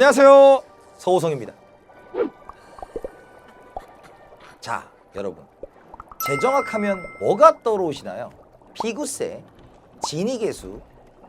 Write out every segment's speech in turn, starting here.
안녕하세요, 서호성입니다. 자, 여러분, 재정학하면 뭐가 떠오르시나요? 피구세, 진위계수,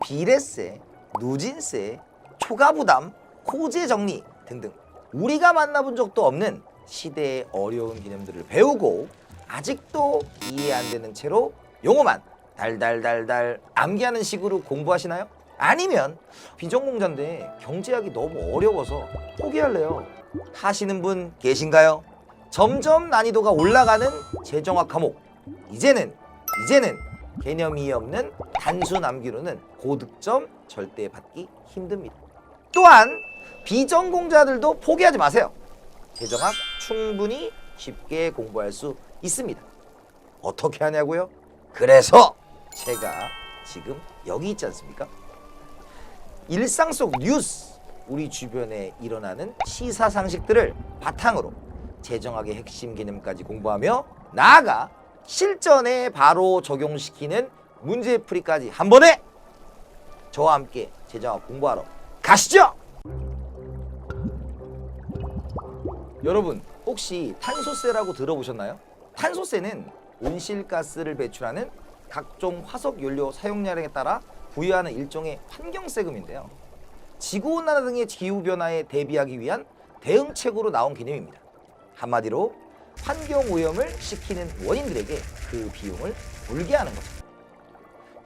비례세, 누진세, 초과부담, 코제정리 등등 우리가 만나본 적도 없는 시대의 어려운 개념들을 배우고 아직도 이해 안 되는 채로 용어만 달달달달 암기하는 식으로 공부하시나요? 아니면 비전공자인데 경제학이 너무 어려워서 포기할래요 하시는 분 계신가요? 점점 난이도가 올라가는 재정학 과목, 이제는 개념이 없는 단순 암기로는 고득점 절대 받기 힘듭니다. 또한 비전공자들도 포기하지 마세요. 재정학 충분히 쉽게 공부할 수 있습니다. 어떻게 하냐고요? 그래서 제가 지금 여기 있지 않습니까? 일상 속 뉴스, 우리 주변에 일어나는 시사 상식들을 바탕으로 재정학의 핵심 개념까지 공부하며 나아가 실전에 바로 적용시키는 문제풀이까지 한 번에 저와 함께 재정학 공부하러 가시죠! 여러분, 혹시 탄소세라고 들어보셨나요? 탄소세는 온실가스를 배출하는 각종 화석연료 사용량에 따라 부여하는 일종의 환경세금인데요. 지구온난화 등의 기후변화에 대비하기 위한 대응책으로 나온 개념입니다. 한마디로 환경오염을 시키는 원인들에게 그 비용을 물게 하는 거죠.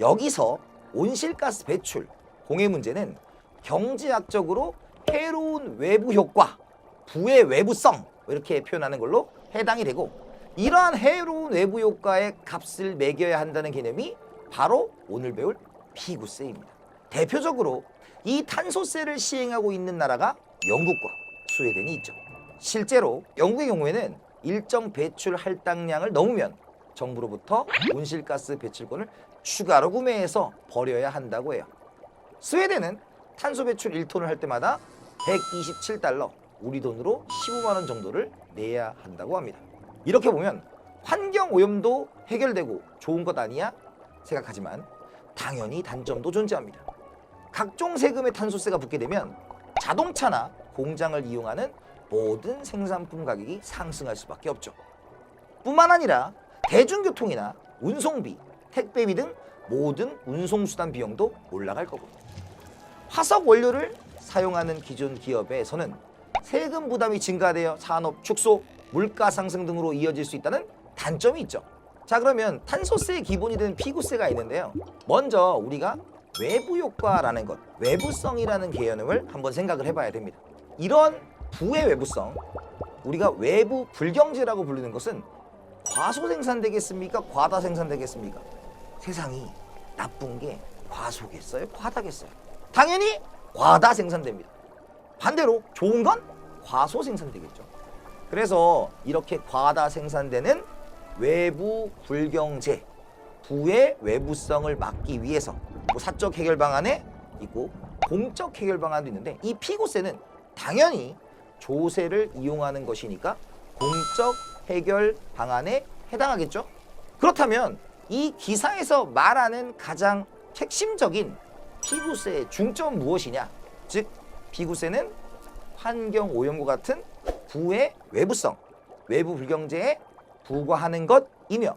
여기서 온실가스 배출, 공해 문제는 경제학적으로 해로운 외부 효과, 부의 외부성 이렇게 표현하는 걸로 해당이 되고, 이러한 해로운 외부 효과의 값을 매겨야 한다는 개념이 바로 오늘 배울 피구세입니다. 대표적으로 이 탄소세를 시행하고 있는 나라가 영국과 스웨덴이 있죠. 실제로 영국의 경우에는 일정 배출 할당량을 넘으면 정부로부터 온실가스 배출권을 추가로 구매해서 버려야 한다고 해요. 스웨덴은 탄소 배출 1톤을 할 때마다 127달러, 우리 돈으로 15만 원 정도를 내야 한다고 합니다. 이렇게 보면 환경오염도 해결되고 좋은 것 아니야? 생각하지만 당연히 단점도 존재합니다. 각종 세금의 탄소세가 붙게 되면 자동차나 공장을 이용하는 모든 생산품 가격이 상승할 수밖에 없죠. 뿐만 아니라 대중교통이나 운송비, 택배비 등 모든 운송수단 비용도 올라갈 거고, 화석 원료를 사용하는 기존 기업에서는 세금 부담이 증가되어 산업 축소, 물가 상승 등으로 이어질 수 있다는 단점이 있죠. 자, 그러면 탄소세의 기본이 되는 피구세가 있는데요. 먼저 우리가 외부 효과라는 것, 외부성이라는 개념을 한번 생각을 해봐야 됩니다. 이런 부의 외부성, 우리가 외부 불경제라고 부르는 것은 과소 생산되겠습니까? 과다 생산되겠습니까? 세상이 나쁜 게 과소겠어요? 과다겠어요? 당연히 과다 생산됩니다. 반대로 좋은 건 과소 생산되겠죠. 그래서 이렇게 과다 생산되는 외부 불경제, 부의 외부성을 막기 위해서 사적 해결 방안에 있고 공적 해결 방안도 있는데, 이 피구세는 당연히 조세를 이용하는 것이니까 공적 해결 방안에 해당하겠죠. 그렇다면 이 기사에서 말하는 가장 핵심적인 피구세의 중점은 무엇이냐? 즉, 피구세는 환경오염과 같은 부의 외부성, 외부 불경제에 부과하는 것이며,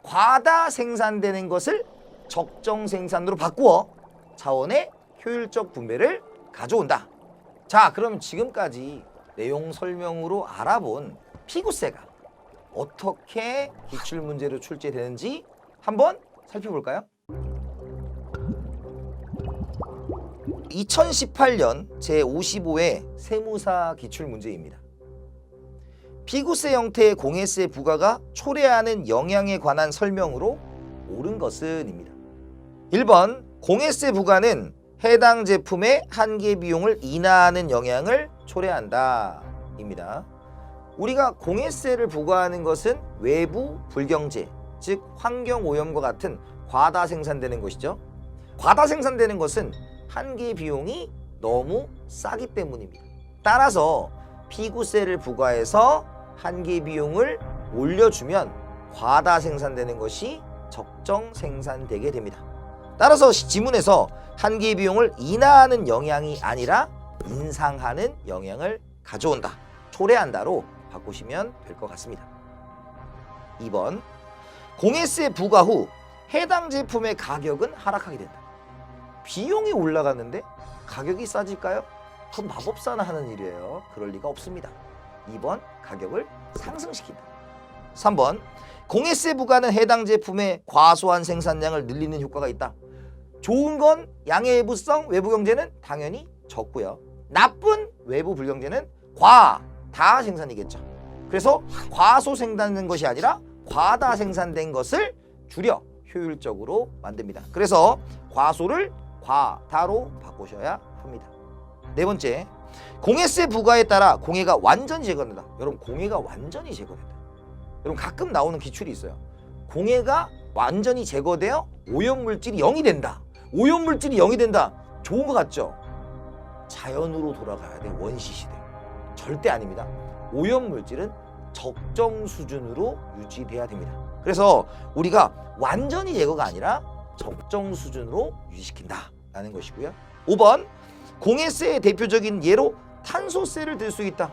과다 생산되는 것을 적정 생산으로 바꾸어 자원의 효율적 분배를 가져온다. 자, 그럼 지금까지 내용 설명으로 알아본 피구세가 어떻게 기출문제로 출제되는지 한번 살펴볼까요? 2018년 제55회 세무사 기출문제입니다. 피구세 형태의 공해세 부과가 초래하는 영향에 관한 설명으로 옳은 것은입니다. 1번, 공해세 부과는 해당 제품의 한계 비용을 인하하는 영향을 초래한다 입니다. 우리가 공해세를 부과하는 것은 외부 불경제, 즉 환경오염과 같은 과다 생산되는 것이죠. 과다 생산되는 것은 한계 비용이 너무 싸기 때문입니다. 따라서 피구세를 부과해서 한계 비용을 올려주면 과다 생산되는 것이 적정 생산되게 됩니다. 따라서 지문에서 한계 비용을 인하하는 영향이 아니라 인상하는 영향을 가져온다. 초래한다로 바꾸시면 될 것 같습니다. 2번, 공해세 부과 후 해당 제품의 가격은 하락하게 된다. 비용이 올라갔는데 가격이 싸질까요? 그건 마법사나 하는 일이에요. 그럴 리가 없습니다. 2번, 가격을 상승시킨다. 3번, 공해세 부과는 해당 제품의 과소한 생산량을 늘리는 효과가 있다. 좋은 건 양의 외부성, 외부 경제는 당연히 적고요. 나쁜 외부 불경제는 다 생산이겠죠. 그래서 과소 생산된 것이 아니라 과다 생산된 것을 줄여 효율적으로 만듭니다. 그래서 과소를 과다로 바꾸셔야 합니다. 4번째, 공해세 부과에 따라 공해가 완전히 제거된다. 여러분, 공해가 완전히 제거된다. 여러분, 가끔 나오는 기출이 있어요. 공해가 완전히 제거되어 오염물질이 0이 된다. 오염물질이 0이 된다. 좋은 것 같죠? 자연으로 돌아가야 돼. 원시시대. 절대 아닙니다. 오염물질은 적정 수준으로 유지돼야 됩니다. 그래서 우리가 완전히 제거가 아니라 적정 수준으로 유지시킨다 라는 것이고요. 5번, 공해세의 대표적인 예로 탄소세를 들 수 있다.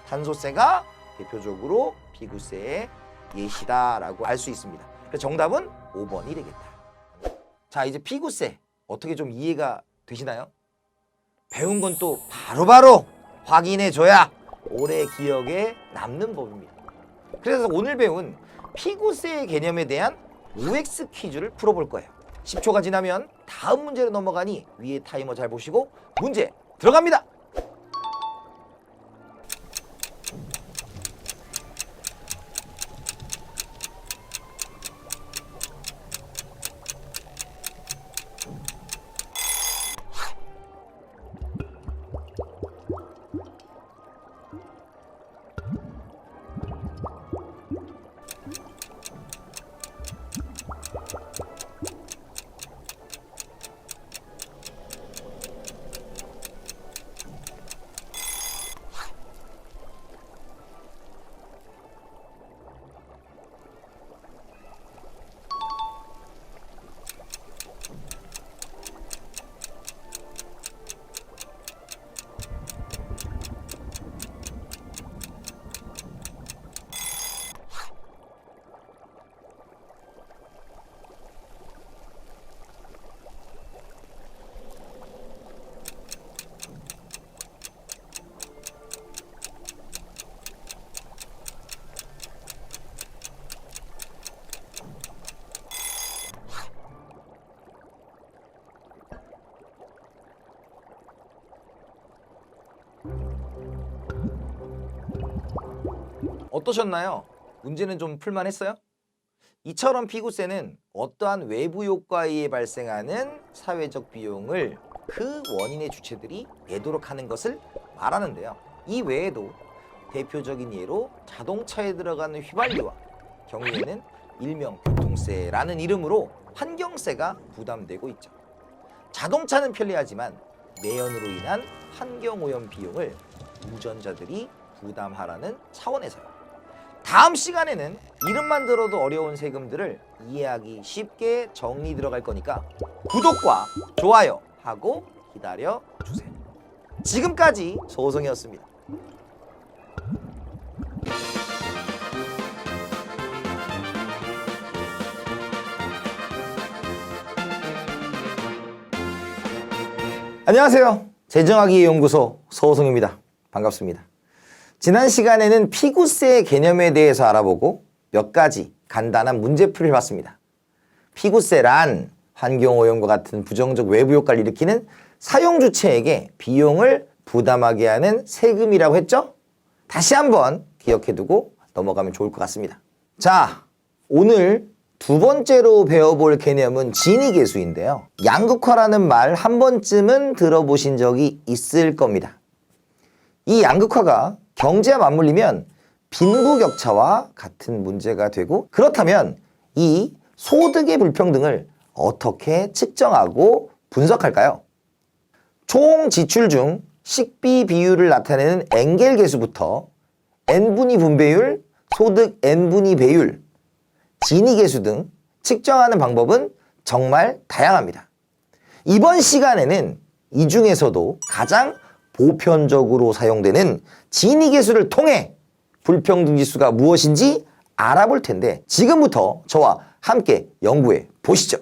탄소세가 대표적으로 피구세의 예시다라고 알 수 있습니다. 그래서 정답은 5번이 되겠다. 자, 이제 피구세 어떻게 좀 이해가 되시나요? 배운 건 또 바로바로 확인해줘야 오래 기억에 남는 법입니다. 그래서 오늘 배운 피구세의 개념에 대한 OX 퀴즈를 풀어볼 거예요. 10초가 지나면 다음 문제로 넘어가니 위에 타이머 잘 보시고 문제 들어갑니다. 어떠셨나요? 문제는 좀 풀만했어요? 이처럼 피구세는 어떠한 외부 효과에 의해 발생하는 사회적 비용을 그 원인의 주체들이 내도록 하는 것을 말하는데요. 이 외에도 대표적인 예로 자동차에 들어가는 휘발유와 경유에는 일명 교통세라는 이름으로 환경세가 부담되고 있죠. 자동차는 편리하지만 매연으로 인한 환경오염 비용을 운전자들이 부담하라는 차원에서요. 다음 시간에는 이름만 들어도 어려운 세금들을 이해하기 쉽게 정리 들어갈 거니까 구독과 좋아요 하고 기다려 주세요. 지금까지 소송이었습니다. 안녕하세요. 재정하기 연구소 서호성입니다. 반갑습니다. 지난 시간에는 피구세 개념에 대해서 알아보고 몇 가지 간단한 문제풀이를 봤습니다. 피구세란 환경오염과 같은 부정적 외부 효과를 일으키는 사용주체에게 비용을 부담하게 하는 세금이라고 했죠? 다시 한번 기억해두고 넘어가면 좋을 것 같습니다. 자, 오늘 두 번째로 배워볼 개념은 진위계수인데요. 양극화라는 말 한 번쯤은 들어보신 적이 있을 겁니다. 이 양극화가 경제와 맞물리면 빈부격차와 같은 문제가 되고, 그렇다면 이 소득의 불평등을 어떻게 측정하고 분석할까요? 총 지출 중 식비 비율을 나타내는 엔겔 계수부터 n분위 분배율, 소득 n분위 배율, 진위 계수 등 측정하는 방법은 정말 다양합니다. 이번 시간에는 이 중에서도 가장 보편적으로 사용되는 지니계수를 통해 불평등지수가 무엇인지 알아볼 텐데 지금부터 저와 함께 연구해 보시죠.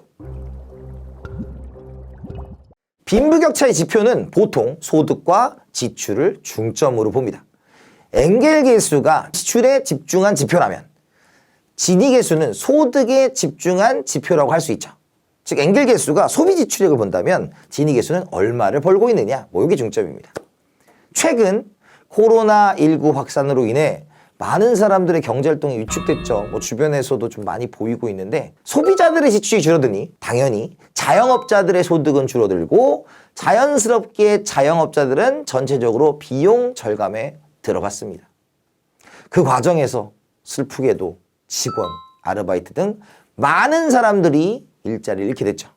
빈부격차의 지표는 보통 소득과 지출을 중점으로 봅니다. 엥겔계수가 지출에 집중한 지표라면 지니계수는 소득에 집중한 지표라고 할 수 있죠. 즉 엥겔계수가 소비 지출액을 본다면 지니계수는 얼마를 벌고 있느냐, 이게 중점입니다. 최근 코로나19 확산으로 인해 많은 사람들의 경제활동이 위축됐죠. 주변에서도 좀 많이 보이고 있는데 소비자들의 지출이 줄어드니 당연히 자영업자들의 소득은 줄어들고 자연스럽게 자영업자들은 전체적으로 비용 절감에 들어갔습니다. 그 과정에서 슬프게도 직원, 아르바이트 등 많은 사람들이 일자리를 잃게 됐죠.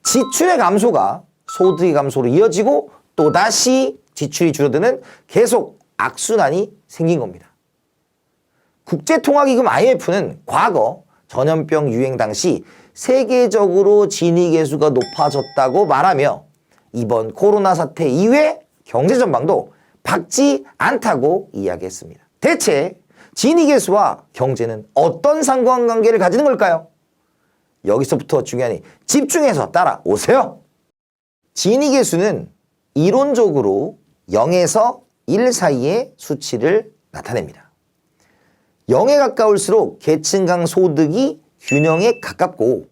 지출의 감소가 소득의 감소로 이어지고 또다시 지출이 줄어드는 계속 악순환이 생긴 겁니다. 국제통화기금 IMF는 과거 전염병 유행 당시 세계적으로 지니계수가 높아졌다고 말하며 이번 코로나 사태 이후에 경제 전망도 밝지 않다고 이야기했습니다. 대체 지니계수와 경제는 어떤 상관관계를 가지는 걸까요? 여기서부터 중요하니 집중해서 따라오세요. 지니계수는 이론적으로 0에서 1 사이의 수치를 나타냅니다. 0에 가까울수록 계층 간 소득이 균형에 가깝고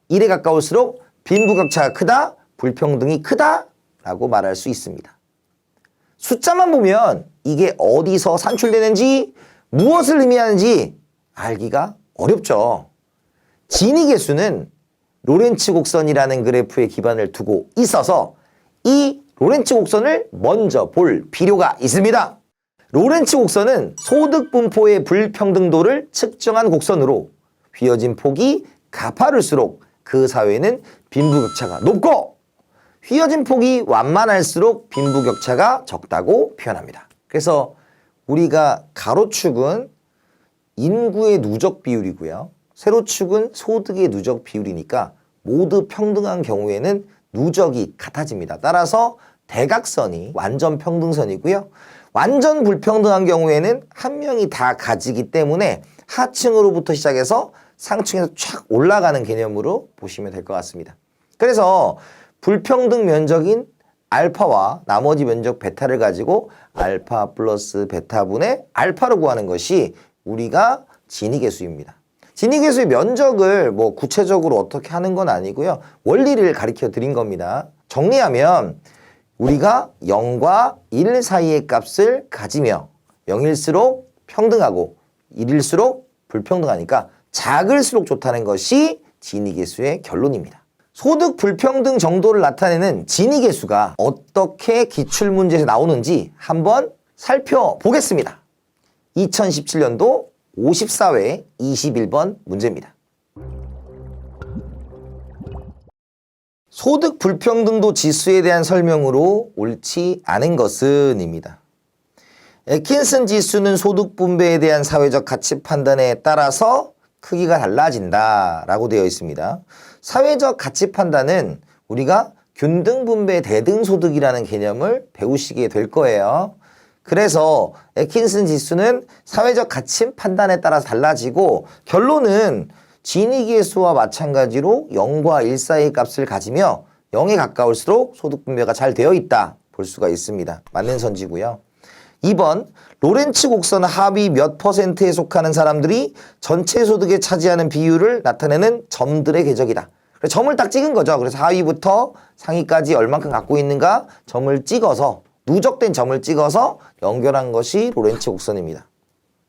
1에 가까울수록 빈부격차가 크다, 불평등이 크다 라고 말할 수 있습니다. 숫자만 보면 이게 어디서 산출되는지 무엇을 의미하는지 알기가 어렵죠. 지니계수는 로렌츠 곡선이라는 그래프에 기반을 두고 있어서 이 로렌츠 곡선을 먼저 볼 필요가 있습니다. 로렌츠 곡선은 소득 분포의 불평등도를 측정한 곡선으로 휘어진 폭이 가파를수록 그 사회는 빈부격차가 높고 휘어진 폭이 완만할수록 빈부격차가 적다고 표현합니다. 그래서 우리가 가로축은 인구의 누적 비율이고요. 세로축은 소득의 누적 비율이니까 모두 평등한 경우에는 누적이 같아집니다. 따라서 대각선이 완전 평등선이고요. 완전 불평등한 경우에는 한 명이 다 가지기 때문에 하층으로부터 시작해서 상층에서 촥 올라가는 개념으로 보시면 될 것 같습니다. 그래서 불평등 면적인 알파와 나머지 면적 베타를 가지고 알파 플러스 베타분의 알파로 구하는 것이 우리가 지니계수입니다. 지니계수의 면적을 구체적으로 어떻게 하는 건 아니고요. 원리를 가르쳐 드린 겁니다. 정리하면 우리가 0과 1 사이의 값을 가지며 0일수록 평등하고 1일수록 불평등하니까 작을수록 좋다는 것이 지니계수의 결론입니다. 소득 불평등 정도를 나타내는 지니계수가 어떻게 기출문제에서 나오는지 한번 살펴보겠습니다. 2017년도 54회 21번 문제입니다. 소득 불평등도 지수에 대한 설명으로 옳지 않은 것은 입니다. 애킨슨 지수는 소득 분배에 대한 사회적 가치 판단에 따라서 크기가 달라진다 라고 되어 있습니다. 사회적 가치 판단은 우리가 균등 분배 대등 소득이라는 개념을 배우시게 될 거예요. 그래서 애킨슨 지수는 사회적 가치 판단에 따라서 달라지고 결론은 지니계수와 마찬가지로 0과 1 사이의 값을 가지며 0에 가까울수록 소득 분배가 잘 되어 있다 볼 수가 있습니다. 맞는 선지고요. 2번 로렌츠 곡선 하위 몇 %에 속하는 사람들이 전체 소득에 차지하는 비율을 나타내는 점들의 궤적이다. 그래서 점을 딱 찍은 거죠. 그래서 하위부터 상위까지 얼만큼 갖고 있는가 점을 찍어서 누적된 점을 찍어서 연결한 것이 로렌츠 곡선입니다.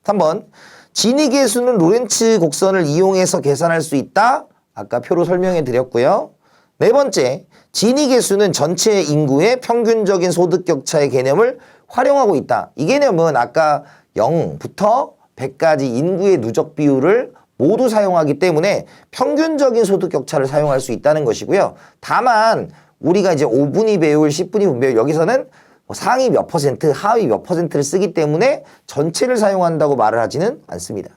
3번 지니계수는 로렌츠 곡선을 이용해서 계산할 수 있다. 아까 표로 설명해 드렸고요. 4번째 지니계수는 전체 인구의 평균적인 소득 격차의 개념을 활용하고 있다. 이 개념은 아까 0부터 100까지 인구의 누적 비율을 모두 사용하기 때문에 평균적인 소득 격차를 사용할 수 있다는 것이고요. 다만 우리가 이제 5분위 배율, 10분위 분배율 여기서는 상위 몇 %, 하위 몇 %를 쓰기 때문에 전체를 사용한다고 말을 하지는 않습니다.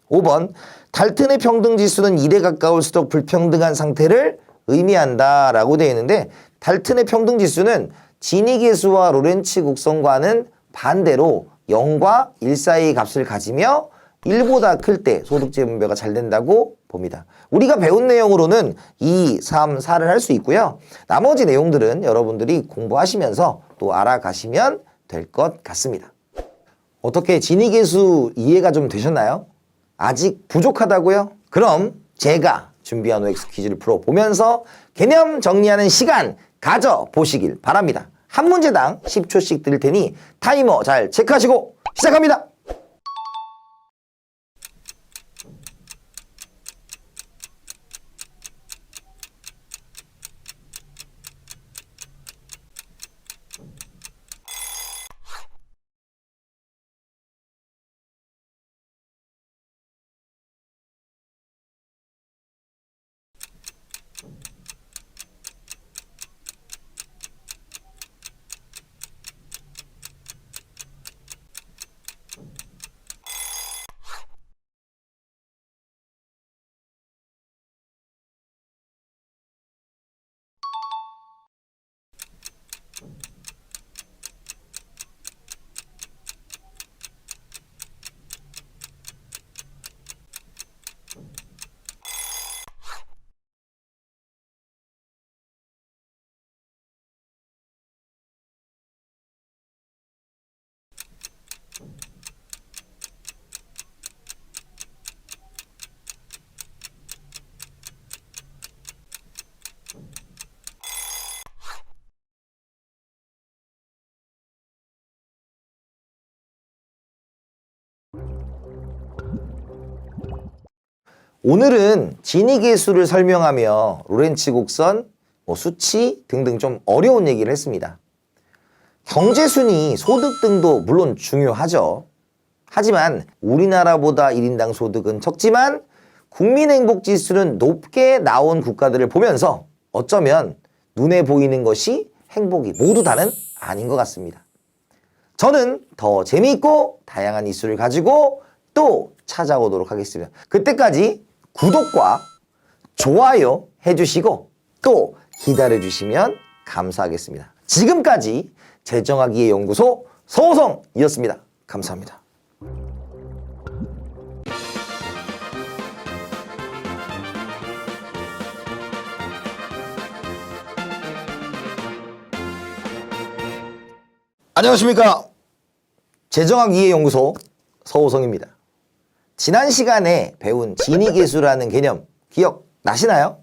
5번 달튼의 평등지수는 1에 가까울수록 불평등한 상태를 의미한다 라고 되어 있는데 달튼의 평등지수는 지니계수와 로렌츠 곡선과는 반대로 0과 1 사이의 값을 가지며 1보다 클 때 소득세 분배가 잘 된다고 봅니다. 우리가 배운 내용으로는 2, 3, 4를 할 수 있고요. 나머지 내용들은 여러분들이 공부하시면서 또 알아가시면 될 것 같습니다. 어떻게 지니계수 이해가 좀 되셨나요? 아직 부족하다고요? 그럼 제가 준비한 OX 퀴즈를 풀어보면서 개념 정리하는 시간 가져보시길 바랍니다. 한 문제당 10초씩 드릴 테니 타이머 잘 체크하시고 시작합니다. 오늘은 지니계수를 설명하며 로렌츠 곡선, 수치 등등 좀 어려운 얘기를 했습니다. 경제순위, 소득 등도 물론 중요하죠. 하지만 우리나라보다 1인당 소득은 적지만 국민행복지수는 높게 나온 국가들을 보면서 어쩌면 눈에 보이는 것이 행복이 모두 다는 아닌 것 같습니다. 저는 더 재미있고 다양한 이슈를 가지고 또 찾아오도록 하겠습니다. 그때까지 구독과 좋아요 해주시고 또 기다려주시면 감사하겠습니다. 지금까지 재정학기의 연구소 서호성이었습니다. 감사합니다. 안녕하십니까. 재정학기의 연구소 서호성입니다. 지난 시간에 배운 지니계수라는 개념 기억나시나요?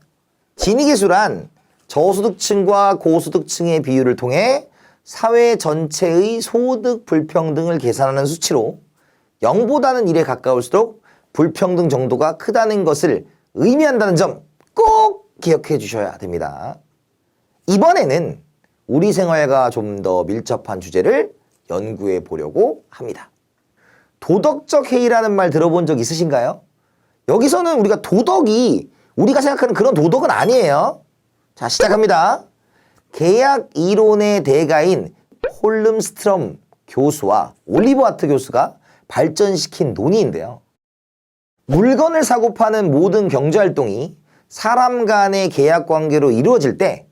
지니계수란 저소득층과 고소득층의 비율을 통해 사회 전체의 소득 불평등을 계산하는 수치로 0보다는 1에 가까울수록 불평등 정도가 크다는 것을 의미한다는 점 꼭 기억해 주셔야 됩니다. 이번에는 우리 생활과 좀 더 밀접한 주제를 연구해 보려고 합니다. 도덕적 해이라는 말 들어본 적 있으신가요? 여기서는 우리가 도덕이 우리가 생각하는 그런 도덕은 아니에요. 자, 시작합니다. 계약 이론의 대가인 홀름스트럼 교수와 올리버 하트 교수가 발전시킨 논의인데요. 물건을 사고 파는 모든 경제활동이 사람 간의 계약 관계로 이루어질 때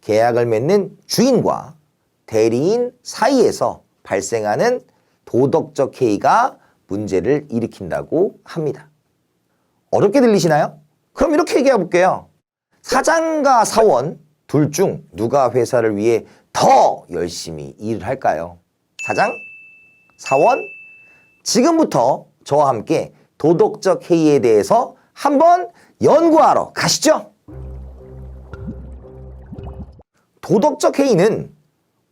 계약을 맺는 주인과 대리인 사이에서 발생하는 도덕적 해이가 문제를 일으킨다고 합니다. 어렵게 들리시나요? 그럼 이렇게 얘기해 볼게요. 사장과 사원 둘 중 누가 회사를 위해 더 열심히 일을 할까요? 사장? 사원? 지금부터 저와 함께 도덕적 해이에 대해서 한번 연구하러 가시죠. 도덕적 해이는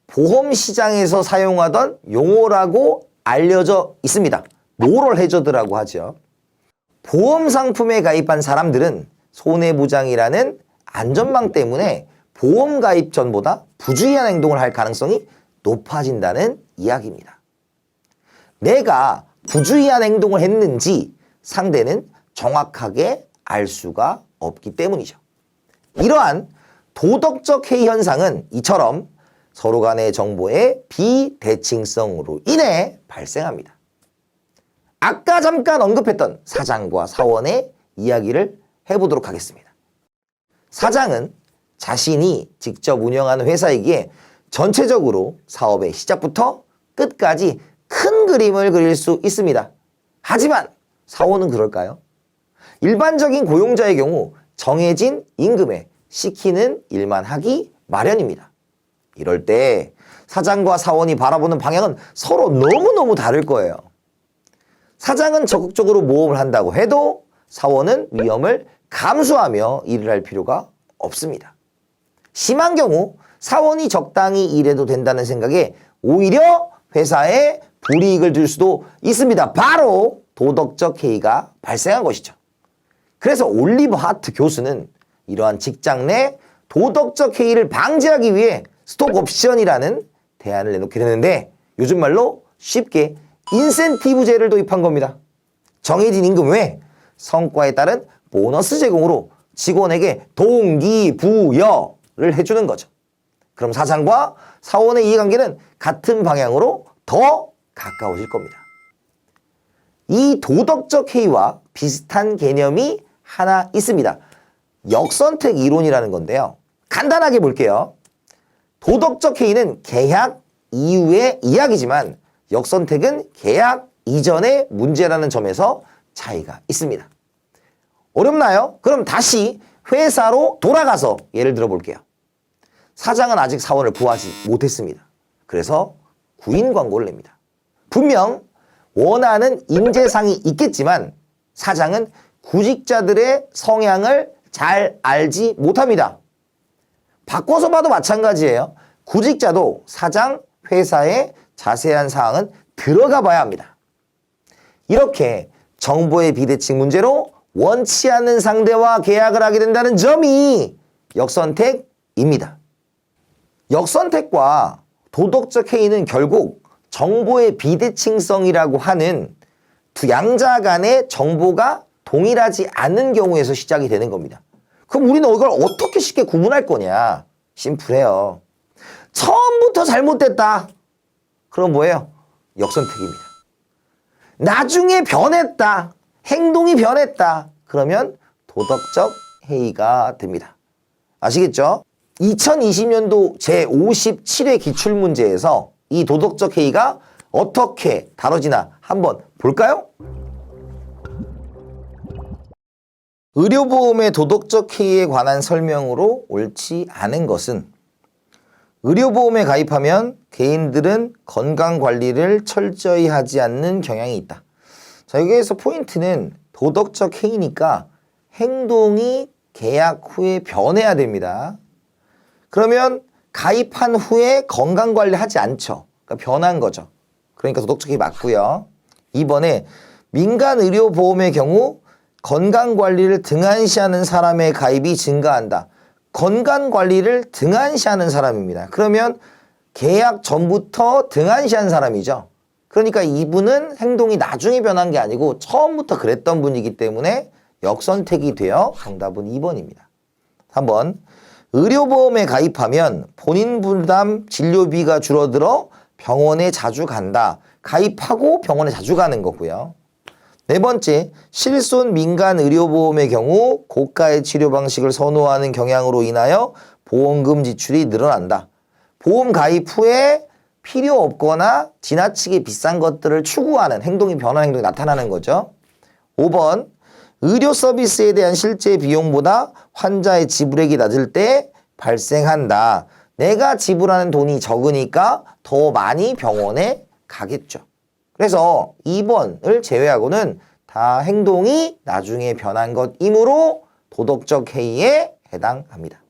보험시장에서 사용하던 용어라고 알려져 있습니다. 모럴 해저드라고 하죠. 보험상품에 가입한 사람들은 손해보장이라는 안전망 때문에 보험 가입 전보다 부주의한 행동을 할 가능성이 높아진다는 이야기입니다. 내가 부주의한 행동을 했는지 상대는 정확하게 알 수가 없기 때문이죠. 이러한 도덕적 해이 현상은 이처럼 서로 간의 정보의 비대칭성으로 인해 발생합니다. 아까 잠깐 언급했던 사장과 사원의 이야기를 해보도록 하겠습니다. 사장은 자신이 직접 운영하는 회사이기에 전체적으로 사업의 시작부터 끝까지 큰 그림을 그릴 수 있습니다. 하지만 사원은 그럴까요? 일반적인 고용자의 경우 정해진 임금에 시키는 일만 하기 마련입니다. 이럴 때 사장과 사원이 바라보는 방향은 서로 너무너무 다를 거예요. 사장은 적극적으로 모험을 한다고 해도 사원은 위험을 감수하며 일을 할 필요가 없습니다. 심한 경우 사원이 적당히 일해도 된다는 생각에 오히려 회사에 불이익을 줄 수도 있습니다. 바로 도덕적 해이가 발생한 것이죠. 그래서 올리버 하트 교수는 이러한 직장 내 도덕적 해이를 방지하기 위해 스톡 옵션이라는 대안을 내놓게 되는데 요즘 말로 쉽게 인센티브제를 도입한 겁니다. 정해진 임금 외에 성과에 따른 보너스 제공으로 직원에게 동기부여를 해주는 거죠. 그럼 사장과 사원의 이해관계는 같은 방향으로 더 가까워질 겁니다. 이 도덕적 해이와 비슷한 개념이 하나 있습니다. 역선택 이론이라는 건데요. 간단하게 볼게요. 도덕적 해이는 계약 이후의 이야기지만 역선택은 계약 이전의 문제라는 점에서 차이가 있습니다. 어렵나요? 그럼 다시 회사로 돌아가서 예를 들어 볼게요. 사장은 아직 사원을 구하지 못했습니다. 그래서 구인 광고를 냅니다. 분명 원하는 인재상이 있겠지만 사장은 구직자들의 성향을 잘 알지 못합니다. 바꿔서 봐도 마찬가지예요. 구직자도 사장, 회사의 자세한 사항은 들어가 봐야 합니다. 이렇게 정보의 비대칭 문제로 원치 않는 상대와 계약을 하게 된다는 점이 역선택입니다. 역선택과 도덕적 해이는 결국 정보의 비대칭성이라고 하는 두 양자 간의 정보가 동일하지 않는 경우에서 시작이 되는 겁니다. 그럼 우리는 이걸 어떻게 쉽게 구분할 거냐? 심플해요. 처음부터 잘못됐다. 그럼 뭐예요? 역선택입니다. 나중에 변했다. 행동이 변했다. 그러면 도덕적 해이가 됩니다. 아시겠죠? 2020년도 제57회 기출문제에서 이 도덕적 해이가 어떻게 다뤄지나 한번 볼까요? 의료보험의 도덕적 해이에 관한 설명으로 옳지 않은 것은 의료보험에 가입하면 개인들은 건강관리를 철저히 하지 않는 경향이 있다. 자, 여기에서 포인트는 도덕적 해이니까 행동이 계약 후에 변해야 됩니다. 그러면 가입한 후에 건강관리를 하지 않죠. 그러니까 변한 거죠. 그러니까 도덕적 해이 맞고요. 2번에 민간의료보험의 경우 건강관리를 등한시하는 사람의 가입이 증가한다. 건강관리를 등한시하는 사람입니다. 그러면 계약 전부터 등한시한 사람이죠. 그러니까 이분은 행동이 나중에 변한 게 아니고 처음부터 그랬던 분이기 때문에 역선택이 되어 정답은 2번입니다. 3번 의료보험에 가입하면 본인 부담 진료비가 줄어들어 병원에 자주 간다. 가입하고 병원에 자주 가는 거고요. 네 번째, 실손 민간 의료보험의 경우 고가의 치료 방식을 선호하는 경향으로 인하여 보험금 지출이 늘어난다. 보험 가입 후에 필요 없거나 지나치게 비싼 것들을 추구하는 행동이 변한 행동이 나타나는 거죠. 5번, 의료 서비스에 대한 실제 비용보다 환자의 지불액이 낮을 때 발생한다. 내가 지불하는 돈이 적으니까 더 많이 병원에 가겠죠. 그래서 2번을 제외하고는 다 행동이 나중에 변한 것이므로 도덕적 해이에 해당합니다.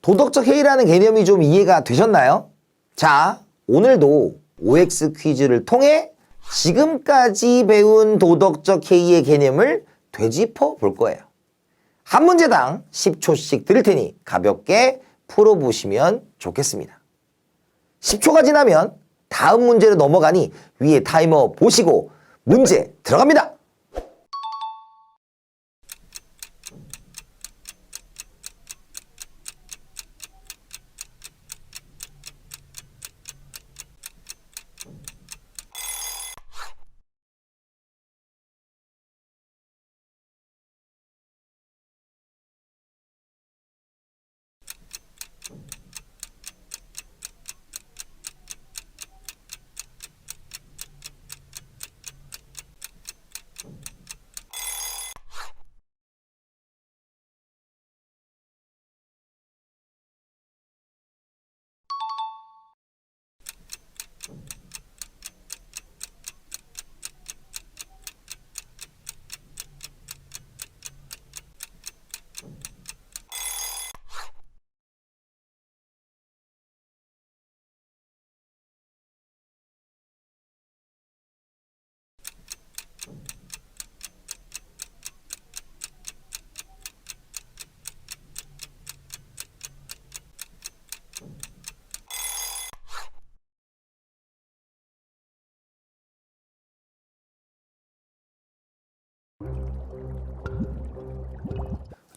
도덕적 해이라는 개념이 좀 이해가 되셨나요? 자, 오늘도 OX 퀴즈를 통해 지금까지 배운 도덕적 해이의 개념을 되짚어 볼 거예요. 한 문제당 10초씩 드릴 테니 가볍게 풀어보시면 좋겠습니다. 10초가 지나면 다음 문제로 넘어가니 위에 타이머 보시고 문제 들어갑니다.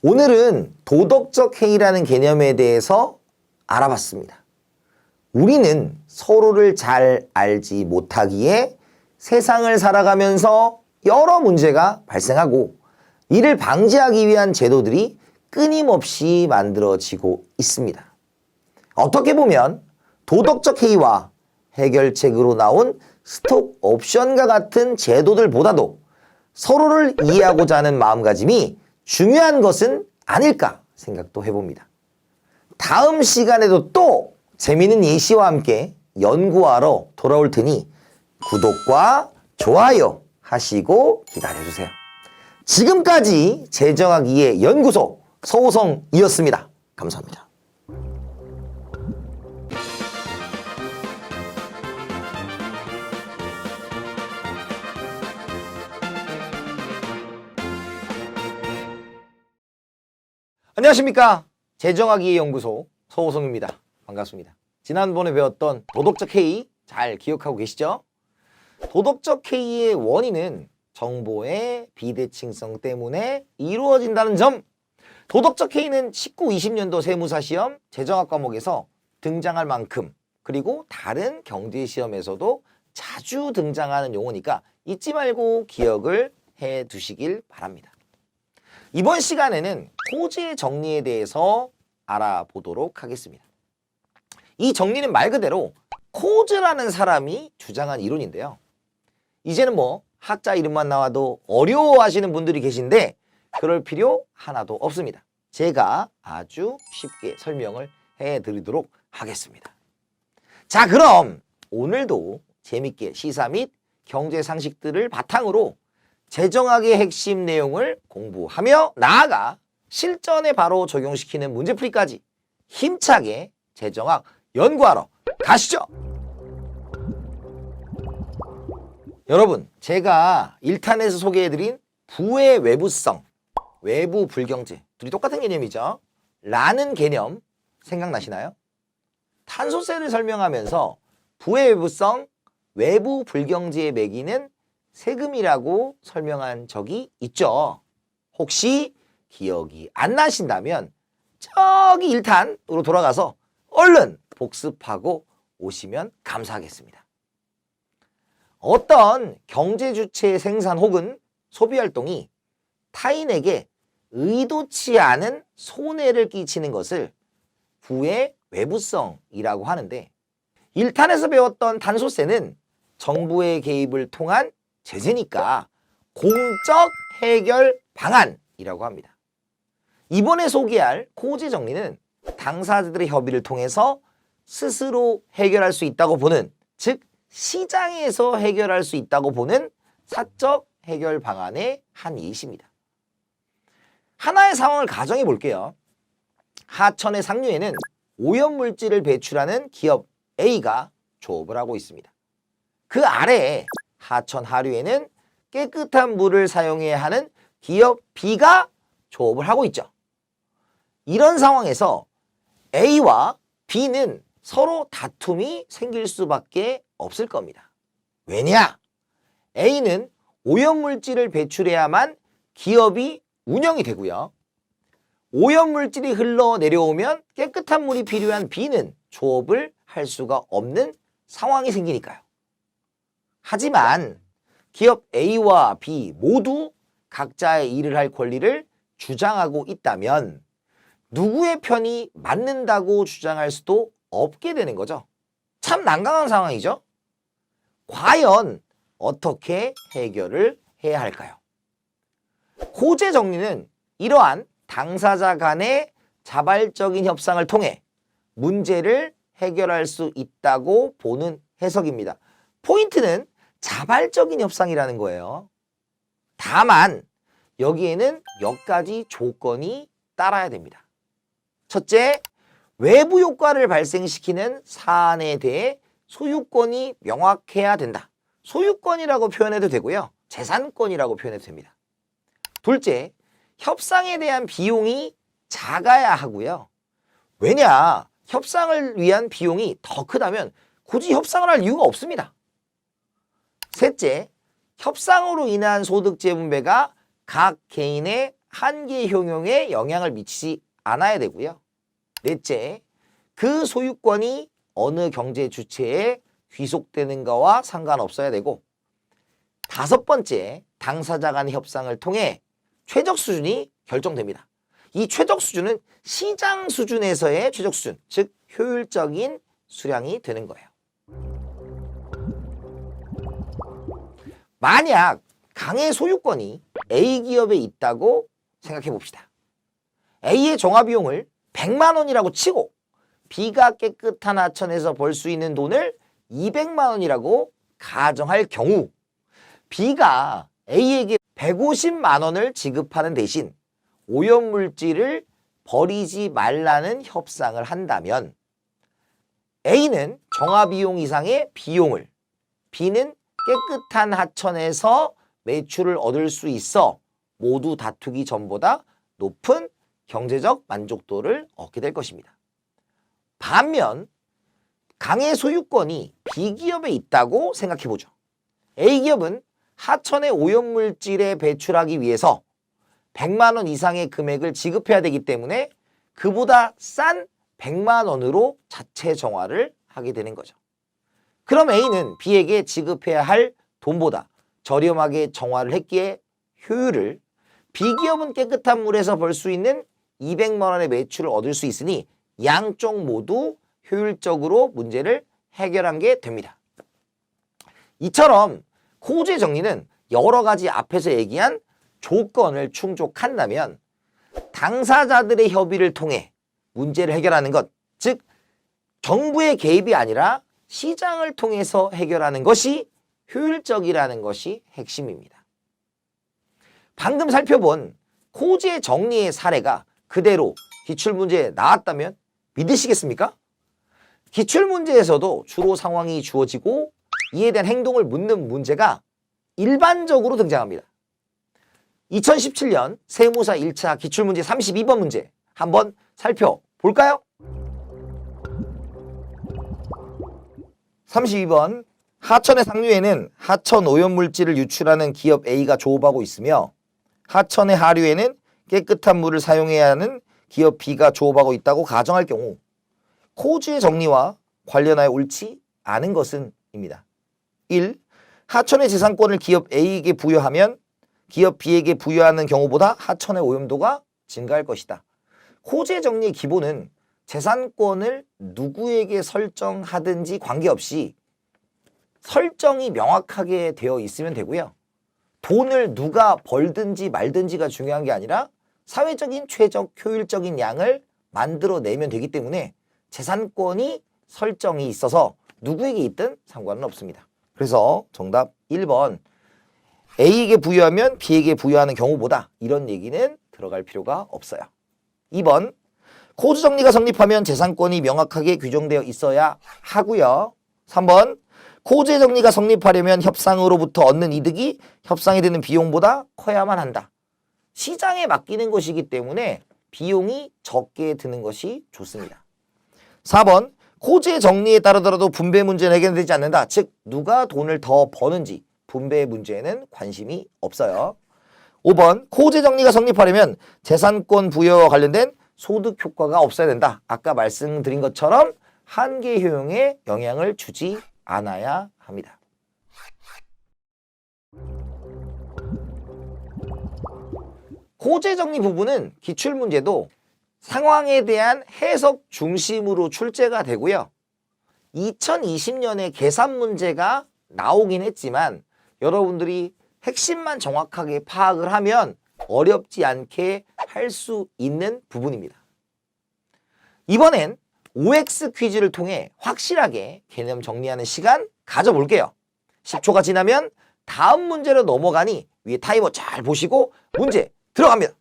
오늘은 도덕적 해이라는 개념에 대해서 알아봤습니다. 우리는 서로를 잘 알지 못하기에 세상을 살아가면서 여러 문제가 발생하고 이를 방지하기 위한 제도들이 끊임없이 만들어지고 있습니다. 어떻게 보면 도덕적 해이와 해결책으로 나온 스톡 옵션과 같은 제도들보다도 서로를 이해하고자 하는 마음가짐이 중요한 것은 아닐까 생각도 해봅니다. 다음 시간에도 또 재미있는 예시와 함께 연구하러 돌아올 테니 구독과 좋아요 하시고 기다려주세요. 지금까지 재정학이의 연구소 서호성이었습니다. 감사합니다. 안녕하십니까. 재정학이의 연구소 서호성입니다. 반갑습니다. 지난번에 배웠던 도덕적 해이 잘 기억하고 계시죠? 도덕적 해이의 원인은 정보의 비대칭성 때문에 이루어진다는 점. 도덕적 해이는 19, 20년도 세무사 시험 재정학 과목에서 등장할 만큼 그리고 다른 경제 시험에서도 자주 등장하는 용어니까 잊지 말고 기억을 해 두시길 바랍니다. 이번 시간에는 코즈의 정리에 대해서 알아보도록 하겠습니다. 이 정리는 말 그대로 코즈라는 사람이 주장한 이론인데요. 이제는 뭐 학자 이름만 나와도 어려워하시는 분들이 계신데 그럴 필요 하나도 없습니다. 제가 아주 쉽게 설명을 해드리도록 하겠습니다. 자, 그럼 오늘도 재밌게 시사 및 경제 상식들을 바탕으로 재정학의 핵심 내용을 공부하며 나아가 실전에 바로 적용시키는 문제풀이까지 힘차게 재정학 연구하러 가시죠. 여러분, 제가 1탄에서 소개해드린 부의 외부성, 외부 불경제, 둘이 똑같은 개념이죠. 라는 개념 생각나시나요? 탄소세를 설명하면서 부의 외부성, 외부 불경제의 매기는 세금이라고 설명한 적이 있죠. 혹시 기억이 안 나신다면 저기 1탄으로 돌아가서 얼른 복습하고 오시면 감사하겠습니다. 어떤 경제 주체의 생산 혹은 소비 활동이 타인에게 의도치 않은 손해를 끼치는 것을 부의 외부성이라고 하는데 1탄에서 배웠던 탄소세는 정부의 개입을 통한 제재니까 공적 해결 방안이라고 합니다. 이번에 소개할 코즈 정리는 당사자들의 협의를 통해서 스스로 해결할 수 있다고 보는, 즉 시장에서 해결할 수 있다고 보는 사적 해결 방안의 한 예시입니다. 하나의 상황을 가정해 볼게요. 하천의 상류에는 오염물질을 배출하는 기업 A가 조업을 하고 있습니다. 그 아래에 하천 하류에는 깨끗한 물을 사용해야 하는 기업 B가 조업을 하고 있죠. 이런 상황에서 A와 B는 서로 다툼이 생길 수밖에 없을 겁니다. 왜냐? A는 오염물질을 배출해야만 기업이 운영이 되고요. 오염물질이 흘러내려오면 깨끗한 물이 필요한 B는 조업을 할 수가 없는 상황이 생기니까요. 하지만 기업 A와 B 모두 각자의 일을 할 권리를 주장하고 있다면 누구의 편이 맞는다고 주장할 수도 없게 되는 거죠. 참 난감한 상황이죠. 과연 어떻게 해결을 해야 할까요? 코제 정리는 이러한 당사자 간의 자발적인 협상을 통해 문제를 해결할 수 있다고 보는 해석입니다. 포인트는 자발적인 협상이라는 거예요. 다만 여기에는 몇 가지 조건이 따라야 됩니다. 첫째, 외부 효과를 발생시키는 사안에 대해 소유권이 명확해야 된다. 소유권이라고 표현해도 되고요. 재산권이라고 표현해도 됩니다. 둘째, 협상에 대한 비용이 작아야 하고요. 왜냐? 협상을 위한 비용이 더 크다면 굳이 협상을 할 이유가 없습니다. 셋째, 협상으로 인한 소득 재분배가 각 개인의 한계 효용에 영향을 미치지 않아야 되고요. 넷째, 그 소유권이 어느 경제 주체에 귀속되는가와 상관없어야 되고, 다섯 번째, 당사자 간의 협상을 통해 최적 수준이 결정됩니다. 이 최적 수준은 시장 수준에서의 최적 수준, 즉 효율적인 수량이 되는 거예요. 만약 강의 소유권이 A기업에 있다고 생각해 봅시다. A의 종합비용을 100만 원이라고 치고 B가 깨끗한 하천에서 벌 수 있는 돈을 200만 원이라고 가정할 경우, B가 A에게 150만 원을 지급하는 대신 오염물질을 버리지 말라는 협상을 한다면, A는 종합비용 이상의 비용을, B는 깨끗한 하천에서 매출을 얻을 수 있어 모두 다투기 전보다 높은 경제적 만족도를 얻게 될 것입니다. 반면 강의 소유권이 B기업에 있다고 생각해보죠. A기업은 하천의 오염물질에 배출하기 위해서 100만 원 이상의 금액을 지급해야 되기 때문에 그보다 싼 100만 원으로 자체 정화를 하게 되는 거죠. 그럼 A는 B에게 지급해야 할 돈보다 저렴하게 정화를 했기에 효율을, B기업은 깨끗한 물에서 벌 수 있는 200만 원의 매출을 얻을 수 있으니 양쪽 모두 효율적으로 문제를 해결한 게 됩니다. 이처럼 코우주의 정리는 여러 가지 앞에서 얘기한 조건을 충족한다면 당사자들의 협의를 통해 문제를 해결하는 것, 즉 정부의 개입이 아니라 시장을 통해서 해결하는 것이 효율적이라는 것이 핵심입니다. 방금 살펴본 코우주의 정리의 사례가 그대로 기출문제에 나왔다면 믿으시겠습니까? 기출문제에서도 주로 상황이 주어지고 이에 대한 행동을 묻는 문제가 일반적으로 등장합니다. 2017년 세무사 1차 기출문제 32번 문제 한번 살펴볼까요? 32번, 하천의 상류에는 하천 오염물질을 유출하는 기업 A가 조업하고 있으며 하천의 하류에는 깨끗한 물을 사용해야 하는 기업 B가 조업하고 있다고 가정할 경우 코우주의 정리와 관련하여 옳지 않은 것은 입니다. 1. 하천의 재산권을 기업 A에게 부여하면 기업 B에게 부여하는 경우보다 하천의 오염도가 증가할 것이다. 코우주의 정리의 기본은 재산권을 누구에게 설정하든지 관계없이 설정이 명확하게 되어 있으면 되고요. 돈을 누가 벌든지 말든지가 중요한 게 아니라 사회적인 최적 효율적인 양을 만들어내면 되기 때문에 재산권이 설정이 있어서 누구에게 있든 상관은 없습니다. 그래서 정답 1번, A에게 부여하면 B에게 부여하는 경우보다, 이런 얘기는 들어갈 필요가 없어요. 2번, 코우주 정리가 성립하면 재산권이 명확하게 규정되어 있어야 하고요. 3번, 코우주의 정리가 성립하려면 협상으로부터 얻는 이득이 협상에 드는 비용보다 커야만 한다. 시장에 맡기는 것이기 때문에 비용이 적게 드는 것이 좋습니다. 4번, 코우주의 정리에 따르더라도 분배 문제는 해결되지 않는다. 즉 누가 돈을 더 버는지 분배 문제에는 관심이 없어요. 5번, 코우주의 정리가 성립하려면 재산권 부여와 관련된 소득 효과가 없어야 된다. 아까 말씀드린 것처럼 한계 효용에 영향을 주지 않아야 합니다. 코우주의 정리 부분은 기출문제도 상황에 대한 해석 중심으로 출제가 되고요. 2020년에 계산 문제가 나오긴 했지만 여러분들이 핵심만 정확하게 파악을 하면 어렵지 않게 할 수 있는 부분입니다. 이번엔 OX 퀴즈를 통해 확실하게 개념 정리하는 시간 가져볼게요. 10초가 지나면 다음 문제로 넘어가니 위에 타이머 잘 보시고 문제 들어갑니다.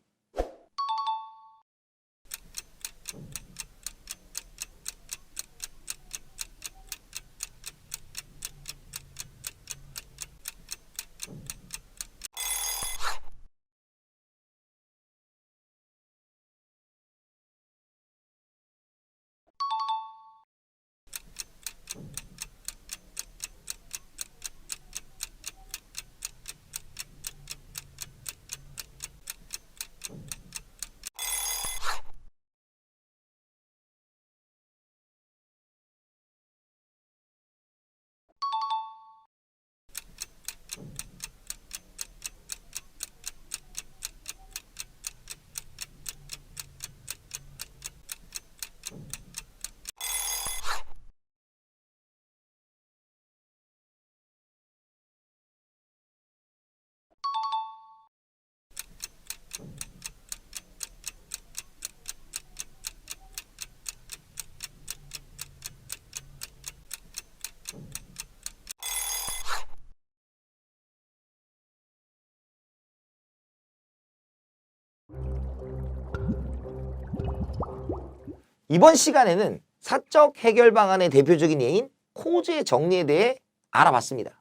이번 시간에는 사적 해결 방안의 대표적인 예인 코제 정리에 대해 알아봤습니다.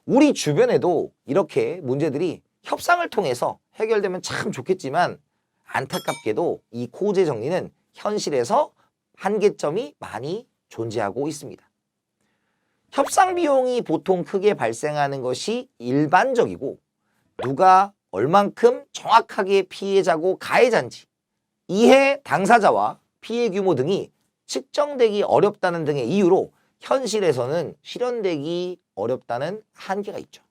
우리 주변에도 이렇게 문제들이 협상을 통해서 해결되면 참 좋겠지만 안타깝게도 이 코제 정리는 현실에서 한계점이 많이 존재하고 있습니다. 협상 비용이 보통 크게 발생하는 것이 일반적이고 누가 얼만큼 정확하게 피해자고 가해자인지 이해 당사자와 피해 규모 등이 측정되기 어렵다는 등의 이유로 현실에서는 실현되기 어렵다는 한계가 있죠.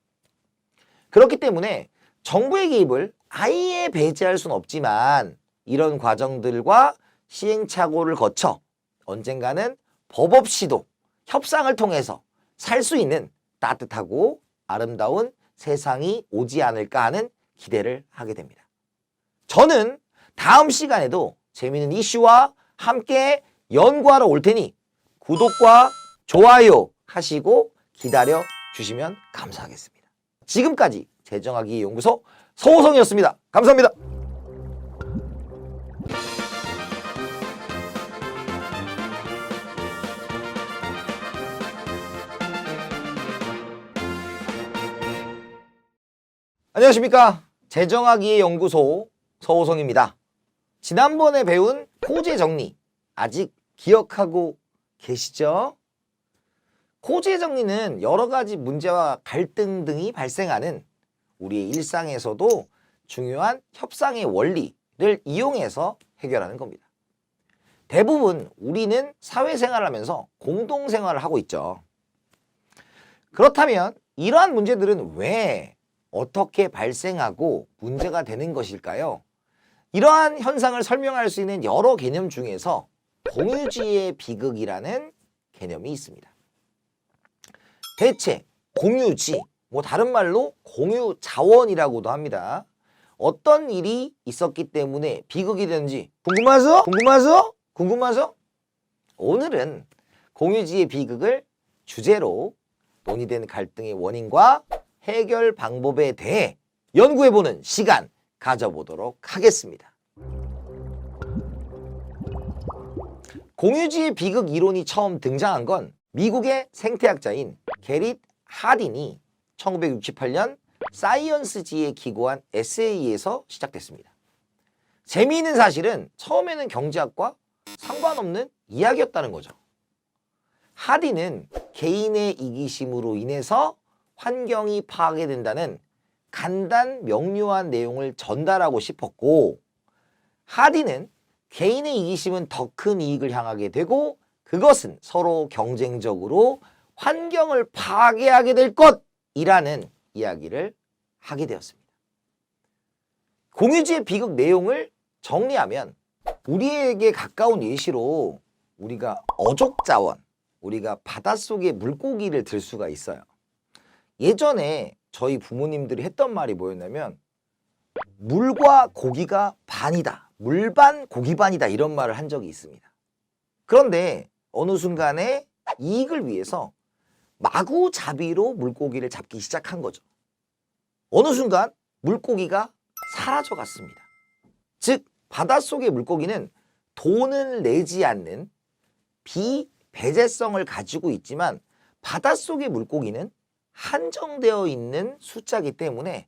그렇기 때문에 정부의 개입을 아예 배제할 수는 없지만 이런 과정들과 시행착오를 거쳐 언젠가는 법 없이도 협상을 통해서 살 수 있는 따뜻하고 아름다운 세상이 오지 않을까 하는 기대를 하게 됩니다. 저는 다음 시간에도 재미있는 이슈와 함께 연구하러 올 테니 구독과 좋아요 하시고 기다려 주시면 감사하겠습니다. 지금까지 재정하기 연구소 서호성이었습니다. 감사합니다. 안녕하십니까. 재정하기의 연구소 서호성입니다. 지난번에 배운 코제 정리 아직 기억하고 계시죠? 코제 정리는 여러 가지 문제와 갈등 등이 발생하는 우리의 일상에서도 중요한 협상의 원리를 이용해서 해결하는 겁니다. 대부분 우리는 사회생활을 하면서 공동생활을 하고 있죠. 그렇다면 이러한 문제들은 왜 어떻게 발생하고 문제가 되는 것일까요? 이러한 현상을 설명할 수 있는 여러 개념 중에서 공유지의 비극이라는 개념이 있습니다. 대체 공유지, 다른 말로 공유자원이라고도 합니다. 어떤 일이 있었기 때문에 비극이 되는지 궁금하죠? 오늘은 공유지의 비극을 주제로 논의된 갈등의 원인과 해결 방법에 대해 연구해보는 시간 가져보도록 하겠습니다. 공유지의 비극 이론이 처음 등장한 건 미국의 생태학자인 게릿 하딘이 1968년 사이언스지에 기고한 에세이에서 시작됐습니다. 재미있는 사실은 처음에는 경제학과 상관없는 이야기였다는 거죠. 하딘은 개인의 이기심으로 인해서 환경이 파괴된다는 간단 명료한 내용을 전달하고 싶었고, 하딘은 개인의 이기심은 더 큰 이익을 향하게 되고 그것은 서로 경쟁적으로 환경을 파괴하게 될 것이라는 이야기를 하게 되었습니다. 공유지의 비극 내용을 정리하면 우리에게 가까운 예시로 우리가 어족자원, 우리가 바닷속의 물고기를 들 수가 있어요. 예전에 저희 부모님들이 했던 말이 뭐였냐면 물과 고기가 반이다. 물반 고기반이다. 이런 말을 한 적이 있습니다. 그런데 어느 순간에 이익을 위해서 마구잡이로 물고기를 잡기 시작한 거죠. 어느 순간 물고기가 사라져 갔습니다. 즉 바닷속의 물고기는 돈을 내지 않는 비배제성을 가지고 있지만 바닷속의 물고기는 한정되어 있는 숫자이기 때문에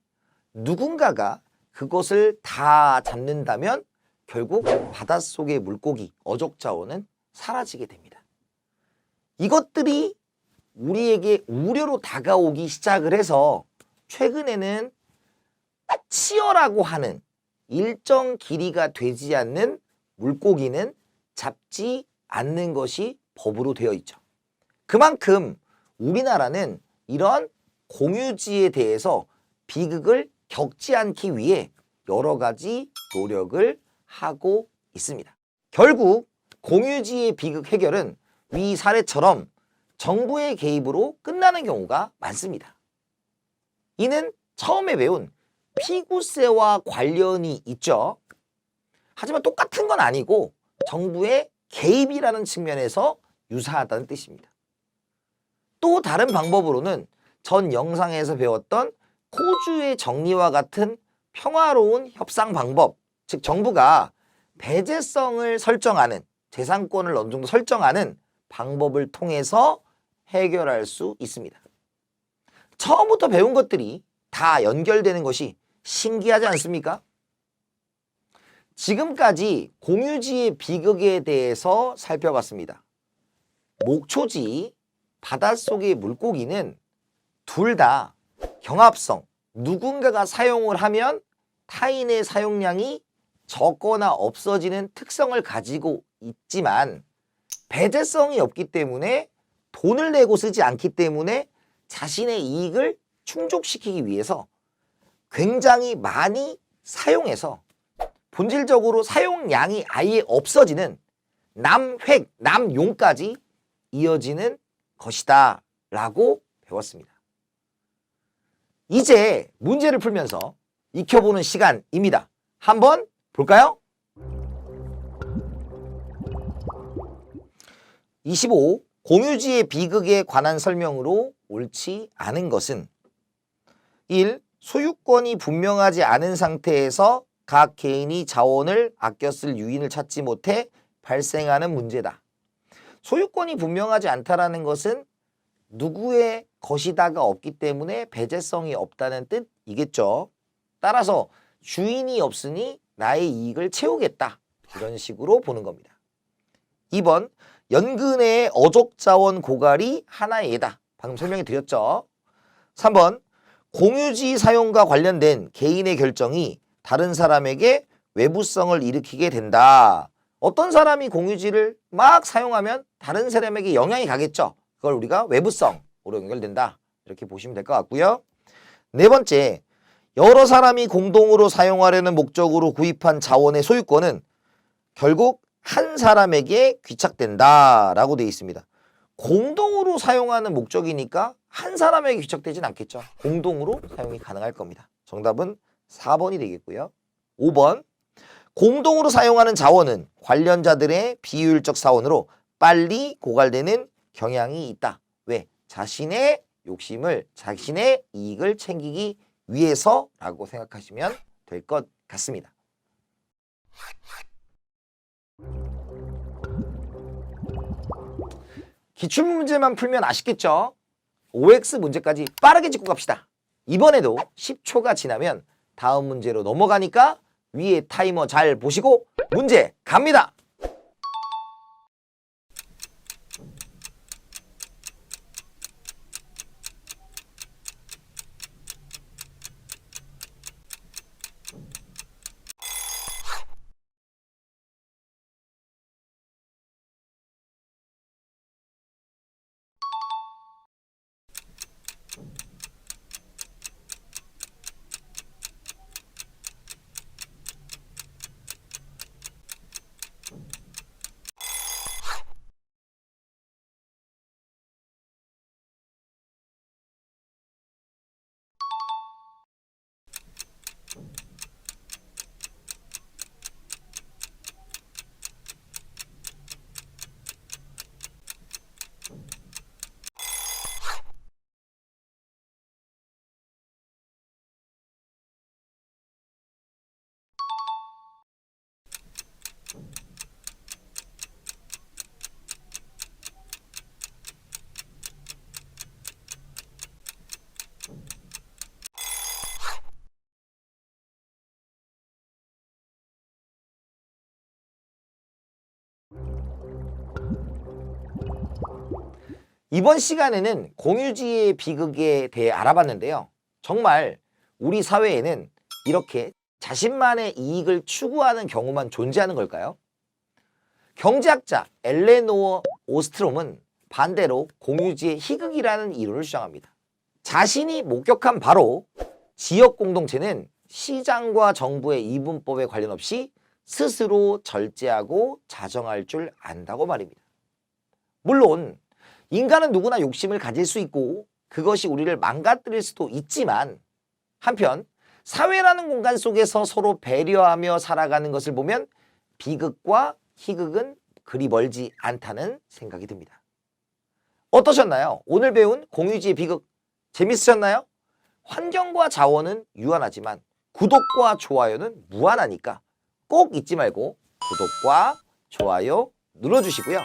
누군가가 그것을 다 잡는다면 결국 바닷속의 물고기, 어족자원은 사라지게 됩니다. 이것들이 우리에게 우려로 다가오기 시작을 해서 최근에는 치어라고 하는 일정 길이가 되지 않는 물고기는 잡지 않는 것이 법으로 되어 있죠. 그만큼 우리나라는 이런 공유지에 대해서 비극을 겪지 않기 위해 여러 가지 노력을 하고 있습니다. 결국 공유지의 비극 해결은 위 사례처럼 정부의 개입으로 끝나는 경우가 많습니다. 이는 처음에 배운 피구세와 관련이 있죠. 하지만 똑같은 건 아니고 정부의 개입이라는 측면에서 유사하다는 뜻입니다. 또 다른 방법으로는 전 영상에서 배웠던 코주의 정리와 같은 평화로운 협상 방법, 즉 정부가 배제성을 설정하는 재산권을 어느 정도 설정하는 방법을 통해서 해결할 수 있습니다. 처음부터 배운 것들이 다 연결되는 것이 신기하지 않습니까? 지금까지 공유지의 비극에 대해서 살펴봤습니다. 목초지, 바닷속의 물고기는 둘 다 경합성, 누군가가 사용을 하면 타인의 사용량이 적거나 없어지는 특성을 가지고 있지만 배제성이 없기 때문에 돈을 내고 쓰지 않기 때문에 자신의 이익을 충족시키기 위해서 굉장히 많이 사용해서 본질적으로 사용량이 아예 없어지는 남획, 남용까지 이어지는 것이다 라고 배웠습니다. 이제 문제를 풀면서 익혀보는 시간입니다. 한번 볼까요? 25. 공유지의 비극에 관한 설명으로 옳지 않은 것은 1. 소유권이 분명하지 않은 상태에서 각 개인이 자원을 아껴 쓸 유인을 찾지 못해 발생하는 문제다. 소유권이 분명하지 않다라는 것은 누구의 것이다가 없기 때문에 배제성이 없다는 뜻이겠죠. 따라서 주인이 없으니 나의 이익을 채우겠다. 이런 식으로 보는 겁니다. 2번, 연근의 어족자원 고갈이 하나의 예다. 방금 설명해 드렸죠. 3번, 공유지 사용과 관련된 개인의 결정이 다른 사람에게 외부성을 일으키게 된다. 어떤 사람이 공유지를 막 사용하면 다른 사람에게 영향이 가겠죠. 그걸 우리가 외부성으로 연결된다. 이렇게 보시면 될 것 같고요. 네 번째, 여러 사람이 공동으로 사용하려는 목적으로 구입한 자원의 소유권은 결국 한 사람에게 귀착된다라고 되어 있습니다. 공동으로 사용하는 목적이니까 한 사람에게 귀착되진 않겠죠. 공동으로 사용이 가능할 겁니다. 정답은 4번이 되겠고요. 5번, 공동으로 사용하는 자원은 관련자들의 비효율적 사원으로 빨리 고갈되는 경향이 있다. 왜? 자신의 욕심을, 자신의 이익을 챙기기 위해서라고 생각하시면 될 것 같습니다. 기출문제만 풀면 아쉽겠죠? OX 문제까지 빠르게 짚고 갑시다. 이번에도 10초가 지나면 다음 문제로 넘어가니까 위에 타이머 잘 보시고 문제 갑니다. 이번 시간에는 공유지의 비극에 대해 알아봤는데요. 정말 우리 사회에는 이렇게 자신만의 이익을 추구하는 경우만 존재하는 걸까요? 경제학자 엘레노어 오스트롬은 반대로 공유지의 희극이라는 이론을 주장합니다. 자신이 목격한 바로 지역 공동체는 시장과 정부의 이분법에 관련 없이 스스로 절제하고 자정할 줄 안다고 말입니다. 물론 인간은 누구나 욕심을 가질 수 있고 그것이 우리를 망가뜨릴 수도 있지만 한편 사회라는 공간 속에서 서로 배려하며 살아가는 것을 보면 비극과 희극은 그리 멀지 않다는 생각이 듭니다. 어떠셨나요? 오늘 배운 공유지의 비극 재밌으셨나요? 환경과 자원은 유한하지만 구독과 좋아요는 무한하니까 꼭 잊지 말고 구독과 좋아요 눌러주시고요.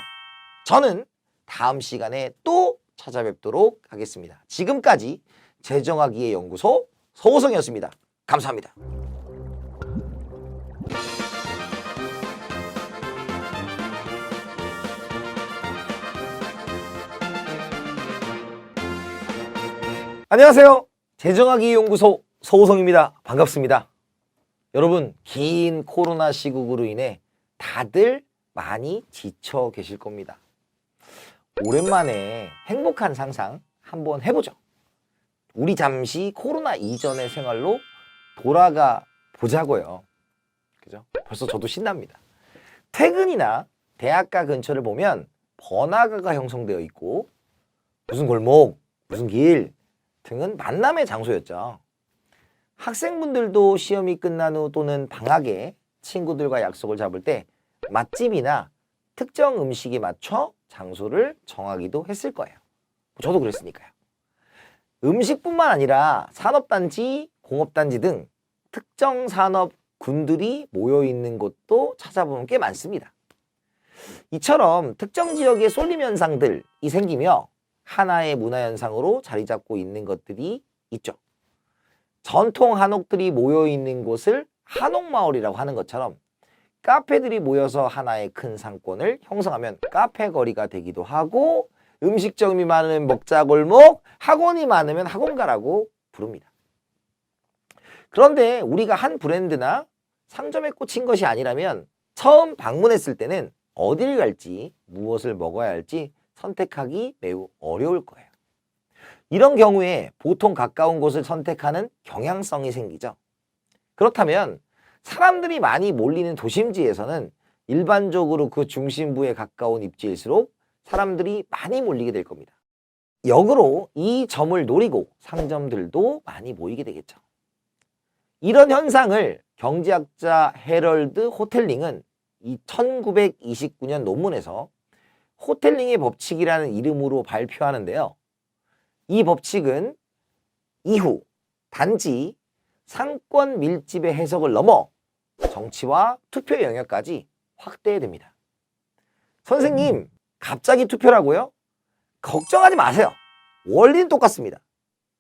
저는 다음 시간에 또 찾아뵙도록 하겠습니다. 지금까지 재정하기의 연구소 서호성이었습니다. 감사합니다. 안녕하세요. 재정하기 연구소 서호성입니다. 반갑습니다. 여러분, 긴 코로나 시국으로 인해 다들 많이 지쳐 계실 겁니다. 오랜만에 행복한 상상 한번 해보죠. 우리 잠시 코로나 이전의 생활로 돌아가 보자고요. 그죠? 벌써 저도 신납니다. 퇴근이나 대학가 근처를 보면 번화가가 형성되어 있고 무슨 골목, 무슨 길 등은 만남의 장소였죠. 학생분들도 시험이 끝난 후 또는 방학에 친구들과 약속을 잡을 때 맛집이나 특정 음식에 맞춰 장소를 정하기도 했을 거예요. 저도 그랬으니까요. 음식뿐만 아니라 산업단지, 공업단지 등 특정 산업군들이 모여있는 곳도 찾아보면 꽤 많습니다. 이처럼 특정 지역의 쏠림 현상들이 생기며 하나의 문화현상으로 자리 잡고 있는 것들이 있죠. 전통 한옥들이 모여있는 곳을 한옥마을이라고 하는 것처럼 카페들이 모여서 하나의 큰 상권을 형성하면 카페거리가 되기도 하고, 음식점이 많으면 먹자골목, 학원이 많으면 학원가라고 부릅니다. 그런데 우리가 한 브랜드나 상점에 꽂힌 것이 아니라면 처음 방문했을 때는 어딜 갈지, 무엇을 먹어야 할지 선택하기 매우 어려울 거예요. 이런 경우에 보통 가까운 곳을 선택하는 경향성이 생기죠. 그렇다면 사람들이 많이 몰리는 도심지에서는 일반적으로 그 중심부에 가까운 입지일수록 사람들이 많이 몰리게 될 겁니다. 역으로 이 점을 노리고 상점들도 많이 모이게 되겠죠. 이런 현상을 경제학자 해럴드 호텔링은 이 1929년 논문에서 호텔링의 법칙이라는 이름으로 발표하는데요. 이 법칙은 이후 단지 상권 밀집의 해석을 넘어 정치와 투표 영역까지 확대됩니다. 선생님, 갑자기 투표라고요? 걱정하지 마세요. 원리는 똑같습니다.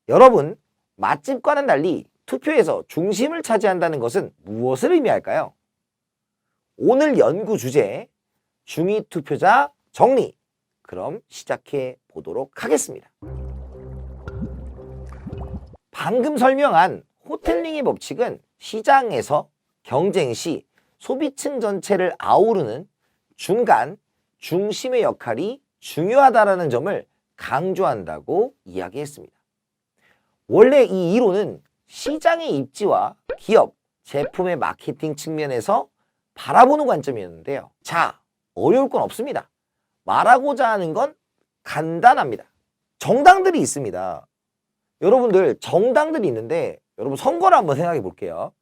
여러분, 맛집과는 달리 투표에서 중심을 차지한다는 것은 무엇을 의미할까요? 오늘 연구 주제, 중위 투표자 정리. 그럼 시작해 보도록 하겠습니다. 방금 설명한 호텔링의 법칙은 시장에서 경쟁 시 소비층 전체를 아우르는 중간, 중심의 역할이 중요하다는 점을 강조한다고 이야기했습니다. 원래 이 이론은 시장의 입지와 기업, 제품의 마케팅 측면에서 바라보는 관점이었는데요. 자, 어려울 건 없습니다. 말하고자 하는 건 간단합니다. 정당들이 있습니다. 여러분들, 정당들이 있는데 여러분 선거를 한번 생각해 볼게요.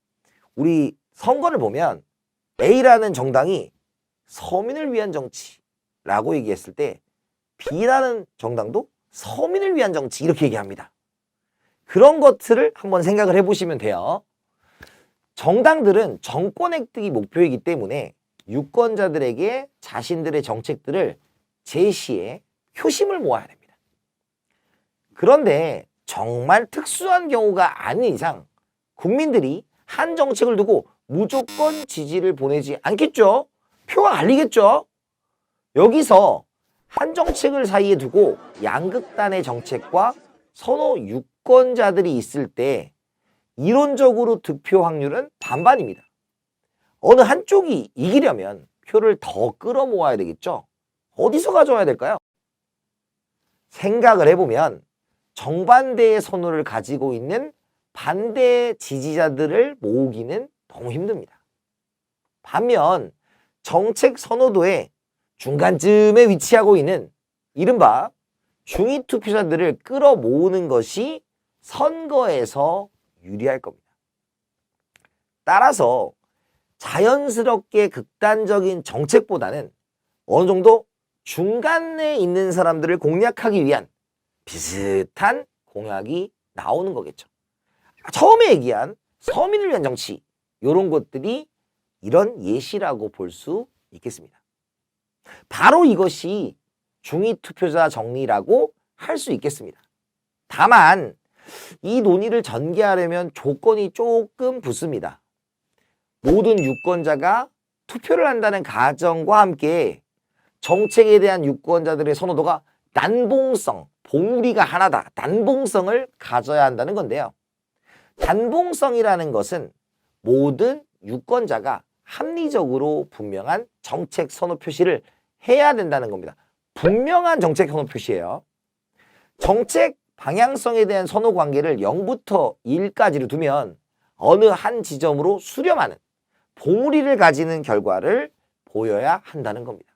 우리 선거를 보면 A라는 정당이 서민을 위한 정치라고 얘기했을 때 B라는 정당도 서민을 위한 정치 이렇게 얘기합니다. 그런 것들을 한번 생각을 해보시면 돼요. 정당들은 정권 획득이 목표이기 때문에 유권자들에게 자신들의 정책들을 제시해 표심을 모아야 됩니다. 그런데 정말 특수한 경우가 아닌 이상 국민들이 한 정책을 두고 무조건 지지를 보내지 않겠죠? 표가 갈리겠죠? 여기서 한 정책을 사이에 두고 양극단의 정책과 선호 유권자들이 있을 때 이론적으로 득표 확률은 반반입니다. 어느 한쪽이 이기려면 표를 더 끌어모아야 되겠죠? 어디서 가져와야 될까요? 생각을 해보면 정반대의 선호를 가지고 있는 반대 지지자들을 모으기는 너무 힘듭니다. 반면 정책 선호도의 중간쯤에 위치하고 있는 이른바 중위 투표자들을 끌어모으는 것이 선거에서 유리할 겁니다. 따라서 자연스럽게 극단적인 정책보다는 어느 정도 중간에 있는 사람들을 공략하기 위한 비슷한 공약이 나오는 거겠죠. 처음에 얘기한 서민을 위한 정치, 이런 것들이 이런 예시라고 볼 수 있겠습니다. 바로 이것이 중위투표자 정리라고 할 수 있겠습니다. 다만 이 논의를 전개하려면 조건이 조금 붙습니다. 모든 유권자가 투표를 한다는 가정과 함께 정책에 대한 유권자들의 선호도가 난봉성, 봉우리가 하나다, 난봉성을 가져야 한다는 건데요. 난봉성이라는 것은 모든 유권자가 합리적으로 분명한 정책 선호 표시를 해야 된다는 겁니다. 분명한 정책 선호 표시예요. 정책 방향성에 대한 선호 관계를 0부터 1까지로 두면 어느 한 지점으로 수렴하는 봉우리를 가지는 결과를 보여야 한다는 겁니다.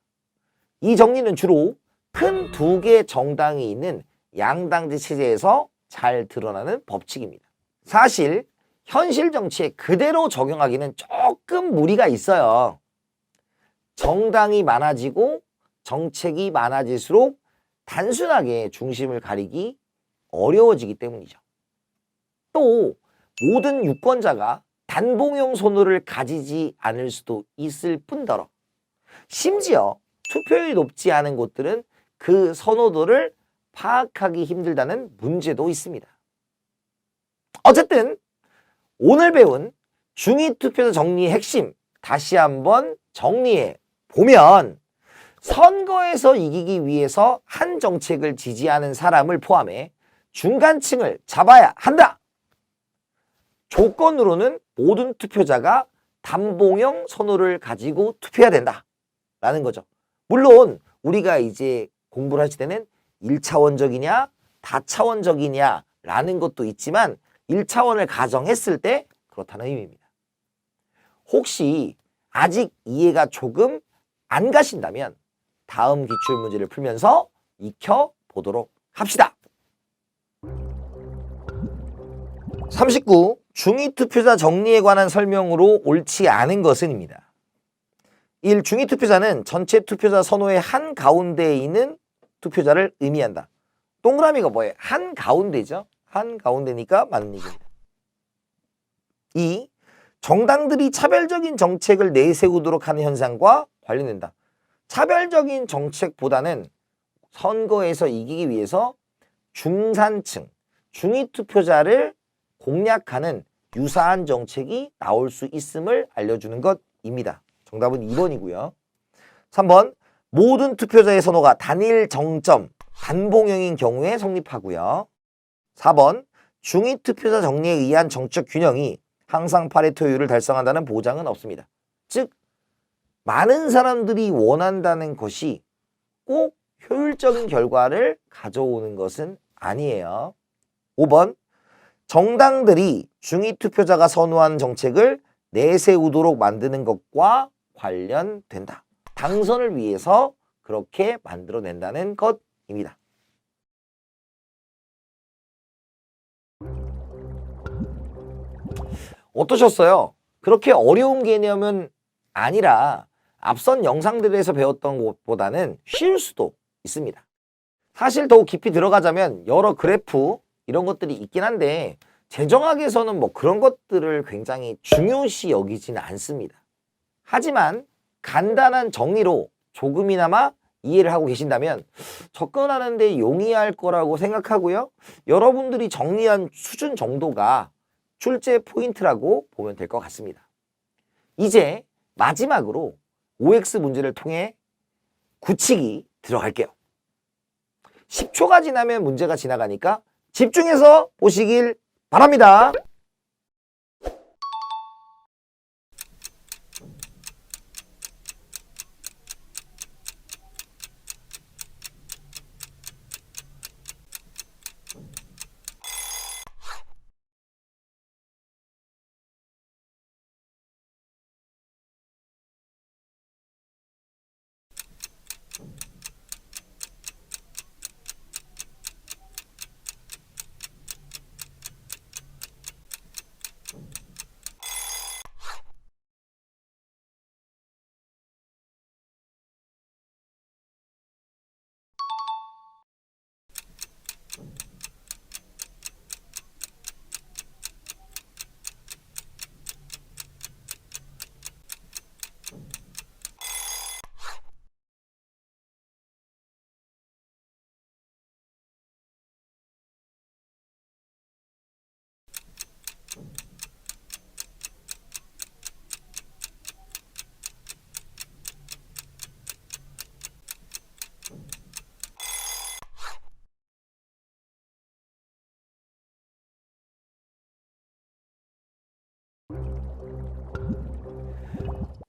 이 정리는 주로 큰 두 개 정당이 있는 양당제 체제에서 잘 드러나는 법칙입니다. 사실 현실 정치에 그대로 적용하기는 조금 무리가 있어요. 정당이 많아지고 정책이 많아질수록 단순하게 중심을 가리기 어려워지기 때문이죠. 또 모든 유권자가 단봉형 선호를 가지지 않을 수도 있을 뿐더러 심지어 투표율이 높지 않은 곳들은 그 선호도를 파악하기 힘들다는 문제도 있습니다. 어쨌든 오늘 배운 중위투표자 정리의 핵심 다시 한번 정리해 보면 선거에서 이기기 위해서 한 정책을 지지하는 사람을 포함해 중간층을 잡아야 한다. 조건으로는 모든 투표자가 단봉형 선호를 가지고 투표해야 된다 라는 거죠. 물론 우리가 이제 공부를 할 때는 1차원적이냐 다차원적이냐 라는 것도 있지만 1차원을 가정했을 때 그렇다는 의미입니다. 혹시 아직 이해가 조금 안 가신다면 다음 기출문제를 풀면서 익혀보도록 합시다. 39. 중위투표자 정리에 관한 설명으로 옳지 않은 것은입니다. 1. 중위투표자는 전체 투표자 선호의 한가운데에 있는 투표자를 의미한다. 동그라미가 뭐예요? 한가운데죠. 한가운데니까 맞는 얘기입니다. 2. 정당들이 차별적인 정책을 내세우도록 하는 현상과 관련된다. 차별적인 정책보다는 선거에서 이기기 위해서 중산층, 중위투표자를 공략하는 유사한 정책이 나올 수 있음을 알려주는 것입니다. 정답은 2번이고요. 3번 모든 투표자의 선호가 단일 정점, 단봉형인 경우에 성립하고요. 4번 중위투표자 정리에 의한 정책 균형이 항상 파레토율을 달성한다는 보장은 없습니다. 즉 많은 사람들이 원한다는 것이 꼭 효율적인 결과를 가져오는 것은 아니에요. 5번 정당들이 중위투표자가 선호한 정책을 내세우도록 만드는 것과 관련된다. 당선을 위해서 그렇게 만들어낸다는 것입니다. 어떠셨어요? 그렇게 어려운 개념은 아니라 앞선 영상들에서 배웠던 것보다는 쉬울 수도 있습니다. 사실 더욱 깊이 들어가자면 여러 그래프 이런 것들이 있긴 한데 재정학에서는 뭐 그런 것들을 굉장히 중요시 여기지는 않습니다. 하지만 간단한 정리로 조금이나마 이해를 하고 계신다면 접근하는데 용이할 거라고 생각하고요. 여러분들이 정리한 수준 정도가 출제 포인트라고 보면 될 것 같습니다. 이제 마지막으로 OX 문제를 통해 굳히기 들어갈게요. 10초가 지나면 문제가 지나가니까 집중해서 보시길 바랍니다.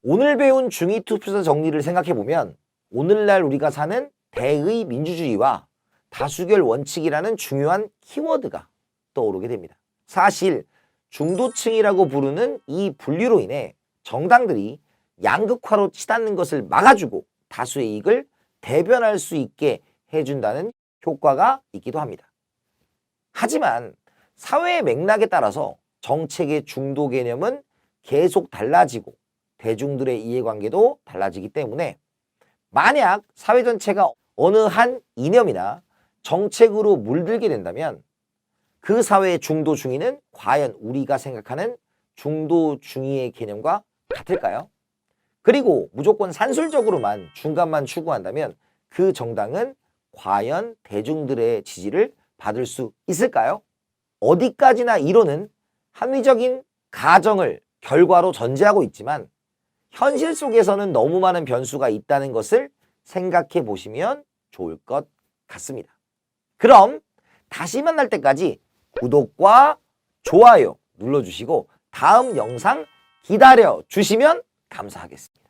오늘 배운 중위투표자 정리를 생각해보면 오늘날 우리가 사는 대의 민주주의와 다수결 원칙이라는 중요한 키워드가 떠오르게 됩니다. 사실 중도층이라고 부르는 이 분류로 인해 정당들이 양극화로 치닫는 것을 막아주고 다수의 이익을 대변할 수 있게 해준다는 효과가 있기도 합니다. 하지만 사회의 맥락에 따라서 정책의 중도 개념은 계속 달라지고 대중들의 이해관계도 달라지기 때문에 만약 사회 전체가 어느 한 이념이나 정책으로 물들게 된다면 그 사회의 중도 중위는 과연 우리가 생각하는 중도 중위의 개념과 같을까요? 그리고 무조건 산술적으로만 중간만 추구한다면 그 정당은 과연 대중들의 지지를 받을 수 있을까요? 어디까지나 이론은 합리적인 가정을 결과로 전제하고 있지만 현실 속에서는 너무 많은 변수가 있다는 것을 생각해 보시면 좋을 것 같습니다. 그럼 다시 만날 때까지 구독과 좋아요 눌러주시고 다음 영상 기다려 주시면 감사하겠습니다.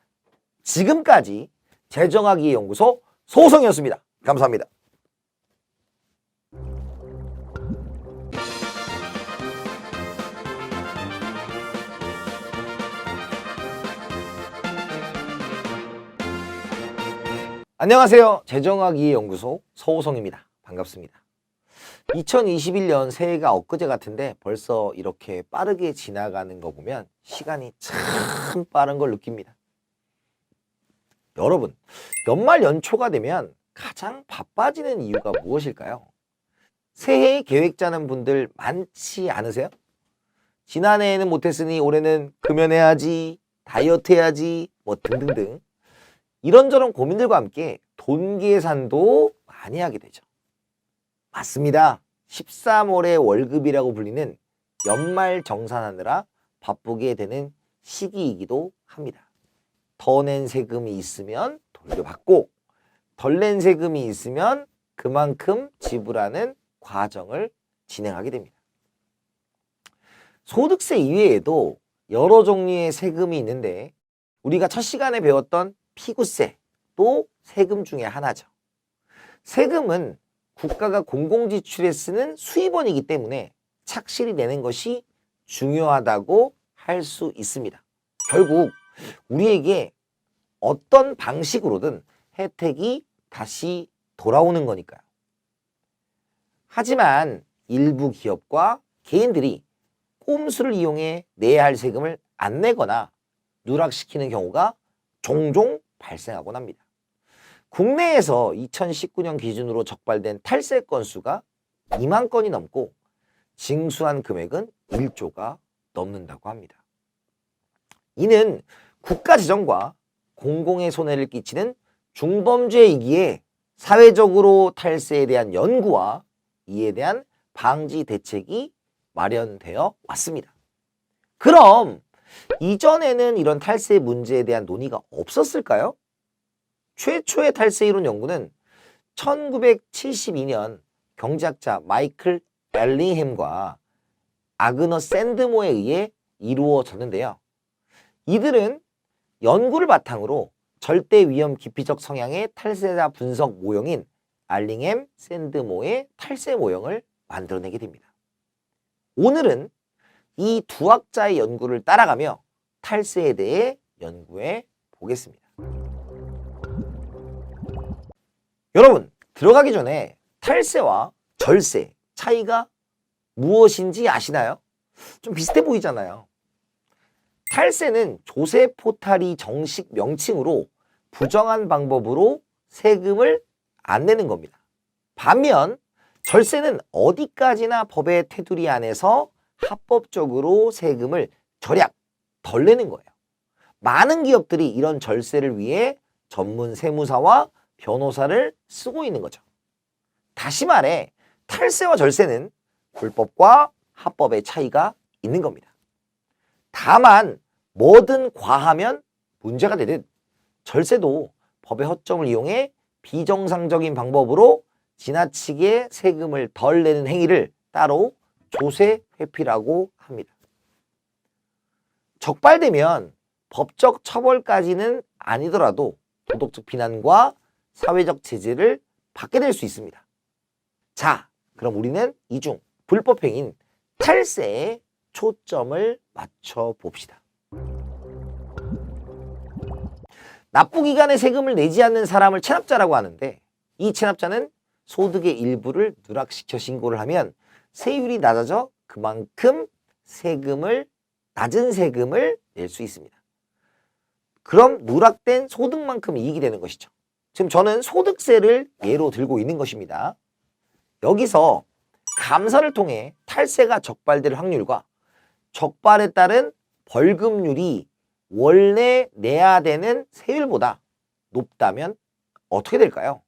지금까지 재정하기 연구소 소호성이었습니다. 감사합니다. 안녕하세요. 재정하기 연구소 서호성입니다. 반갑습니다. 2021년 새해가 엊그제 같은데 벌써 이렇게 빠르게 지나가는 거 보면 시간이 참 빠른 걸 느낍니다. 여러분, 연말 연초가 되면 가장 바빠지는 이유가 무엇일까요? 새해 계획 짜는 분들 많지 않으세요? 지난해에는 못했으니 올해는 금연해야지, 다이어트 해야지, 뭐 등등등 이런저런 고민들과 함께 돈 계산도 많이 하게 되죠. 맞습니다. 13월의 월급이라고 불리는 연말 정산하느라 바쁘게 되는 시기이기도 합니다. 더 낸 세금이 있으면 돌려받고 덜 낸 세금이 있으면 그만큼 지불하는 과정을 진행하게 됩니다. 소득세 이외에도 여러 종류의 세금이 있는데 우리가 첫 시간에 배웠던 피구세도 세금 중에 하나죠. 세금은 국가가 공공지출에 쓰는 수입원이기 때문에 착실히 내는 것이 중요하다고 할 수 있습니다. 결국 우리에게 어떤 방식으로든 혜택이 다시 돌아오는 거니까요. 하지만 일부 기업과 개인들이 꼼수를 이용해 내야 할 세금을 안 내거나 누락시키는 경우가 종종 발생하곤 합니다. 국내에서 2019년 기준으로 적발된 탈세 건수가 2만 건이 넘고 징수한 금액은 1조가 넘는다고 합니다. 이는 국가 재정과 공공의 손해를 끼치는 중범죄이기에 사회적으로 탈세에 대한 연구와 이에 대한 방지 대책이 마련되어 왔습니다. 그럼 이전에는 이런 탈세 문제에 대한 논의가 없었을까요? 최초의 탈세 이론 연구는 1972년 경제학자 마이클 엘링햄과 아그너 샌드모에 의해 이루어졌는데요. 이들은 연구를 바탕으로 절대 위험 기피적 성향의 탈세자 분석 모형인 알링햄 샌드모의 탈세 모형을 만들어내게 됩니다. 오늘은 이 두 학자의 연구를 따라가며 탈세에 대해 연구해 보겠습니다. 여러분, 들어가기 전에 탈세와 절세 차이가 무엇인지 아시나요? 좀 비슷해 보이잖아요. 탈세는 조세 포탈이 정식 명칭으로 부정한 방법으로 세금을 안 내는 겁니다. 반면 절세는 어디까지나 법의 테두리 안에서 합법적으로 세금을 절약, 덜 내는 거예요. 많은 기업들이 이런 절세를 위해 전문 세무사와 변호사를 쓰고 있는 거죠. 다시 말해 탈세와 절세는 불법과 합법의 차이가 있는 겁니다. 다만 뭐든 과하면 문제가 되듯 절세도 법의 허점을 이용해 비정상적인 방법으로 지나치게 세금을 덜 내는 행위를 따로 조세 회피라고 합니다. 적발되면 법적 처벌까지는 아니더라도 도덕적 비난과 사회적 제재를 받게 될 수 있습니다. 자, 그럼 우리는 이 중 불법행위인 탈세에 초점을 맞춰 봅시다. 납부기간에 세금을 내지 않는 사람을 체납자라고 하는데, 이 체납자는 소득의 일부를 누락시켜 신고를 하면 세율이 낮아져 그만큼 낮은 세금을 낼 수 있습니다. 그럼 누락된 소득만큼 이익이 되는 것이죠. 지금 저는 소득세를 예로 들고 있는 것입니다. 여기서 감사를 통해 탈세가 적발될 확률과 적발에 따른 벌금률이 원래 내야 되는 세율보다 높다면 어떻게 될까요?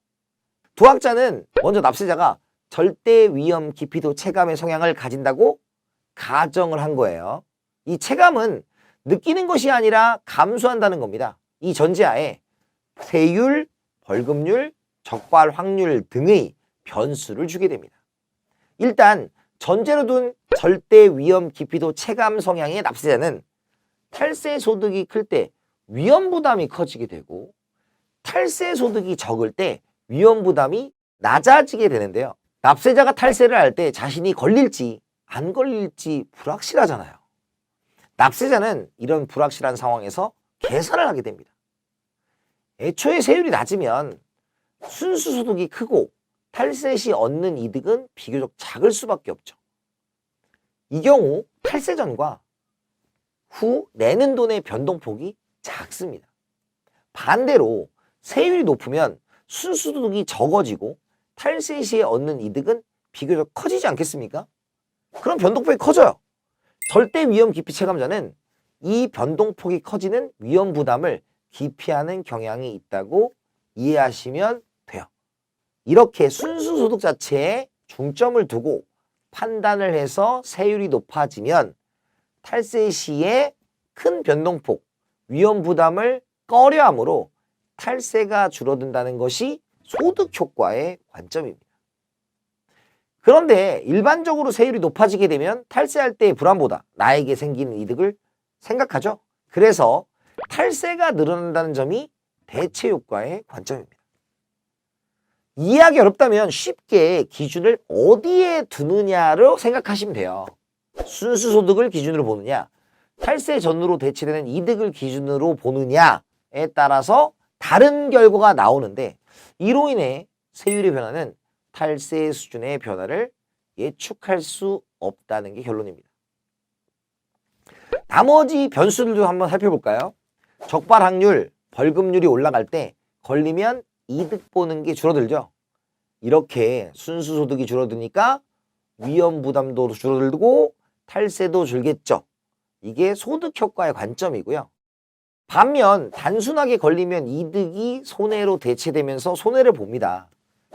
두 학자는 먼저 납세자가 절대 위험 기피도 체감의 성향을 가진다고 가정을 한 거예요. 이 체감은 느끼는 것이 아니라 감수한다는 겁니다. 이 전제하에 세율, 벌금률, 적발 확률 등의 변수를 주게 됩니다. 일단 전제로 둔 절대 위험 기피도 체감 성향의 납세자는 탈세 소득이 클 때 위험 부담이 커지게 되고, 탈세 소득이 적을 때 위험 부담이 낮아지게 되는데요. 납세자가 탈세를 할 때 자신이 걸릴지 안 걸릴지 불확실하잖아요. 납세자는 이런 불확실한 상황에서 계산을 하게 됩니다. 애초에 세율이 낮으면 순수 소득이 크고 탈세 시 얻는 이득은 비교적 작을 수밖에 없죠. 이 경우 탈세 전과 후 내는 돈의 변동폭이 작습니다. 반대로 세율이 높으면 순수소득이 적어지고 탈세 시에 얻는 이득은 비교적 커지지 않겠습니까? 그럼 변동폭이 커져요. 절대 위험 기피 체감자는 이 변동폭이 커지는 위험 부담을 기피하는 경향이 있다고 이해하시면 돼요. 이렇게 순수소득 자체에 중점을 두고 판단을 해서 세율이 높아지면 탈세 시에 큰 변동폭, 위험 부담을 꺼려하므로 탈세가 줄어든다는 것이 소득 효과의 관점입니다. 그런데 일반적으로 세율이 높아지게 되면 탈세할 때의 불안보다 나에게 생기는 이득을 생각하죠. 그래서 탈세가 늘어난다는 점이 대체 효과의 관점입니다. 이해하기 어렵다면 쉽게 기준을 어디에 두느냐로 생각하시면 돼요. 순수소득을 기준으로 보느냐, 탈세 전후로 대체되는 이득을 기준으로 보느냐에 따라서 다른 결과가 나오는데, 이로 인해 세율의 변화는 탈세 수준의 변화를 예측할 수 없다는 게 결론입니다. 나머지 변수들도 한번 살펴볼까요? 적발 확률, 벌금률이 올라갈 때 걸리면 이득 보는 게 줄어들죠. 이렇게 순수소득이 줄어드니까 위험 부담도 줄어들고 탈세도 줄겠죠. 이게 소득 효과의 관점이고요. 반면 단순하게 걸리면 이득이 손해로 대체되면서 손해를 봅니다.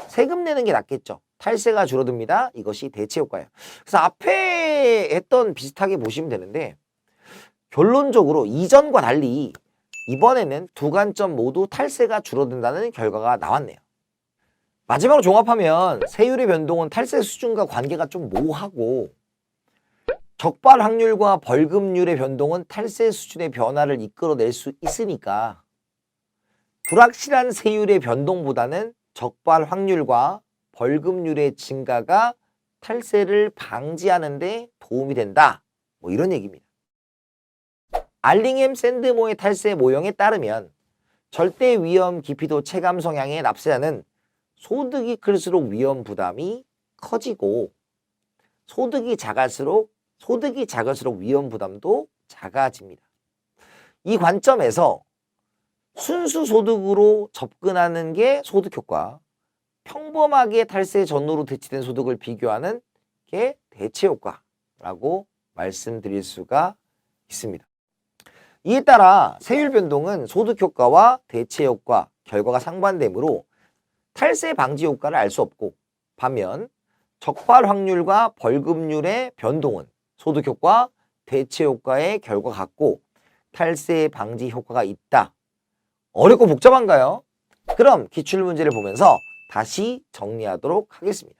세금 내는 게 낫겠죠. 탈세가 줄어듭니다. 이것이 대체 효과예요. 그래서 앞에 했던 비슷하게 보시면 되는데, 결론적으로 이전과 달리 이번에는 두 관점 모두 탈세가 줄어든다는 결과가 나왔네요. 마지막으로 종합하면 세율의 변동은 탈세 수준과 관계가 좀 모호하고, 적발 확률과 벌금률의 변동은 탈세 수준의 변화를 이끌어낼 수 있으니까 불확실한 세율의 변동보다는 적발 확률과 벌금률의 증가가 탈세를 방지하는 데 도움이 된다. 뭐 이런 얘기입니다. 알링햄 샌드모의 탈세 모형에 따르면 절대 위험 기피도 체감 성향의 납세자는 소득이 클수록 위험 부담이 커지고, 소득이 작을수록 위험 부담도 작아집니다. 이 관점에서 순수 소득으로 접근하는 게 소득 효과, 평범하게 탈세 전후로 대체된 소득을 비교하는 게 대체 효과라고 말씀드릴 수가 있습니다. 이에 따라 세율 변동은 소득 효과와 대체 효과, 결과가 상반되므로 탈세 방지 효과를 알 수 없고, 반면 적발 확률과 벌금률의 변동은 소득 효과, 대체 효과의 결과 같고 탈세 방지 효과가 있다. 어렵고 복잡한가요? 그럼 기출문제를 보면서 다시 정리하도록 하겠습니다.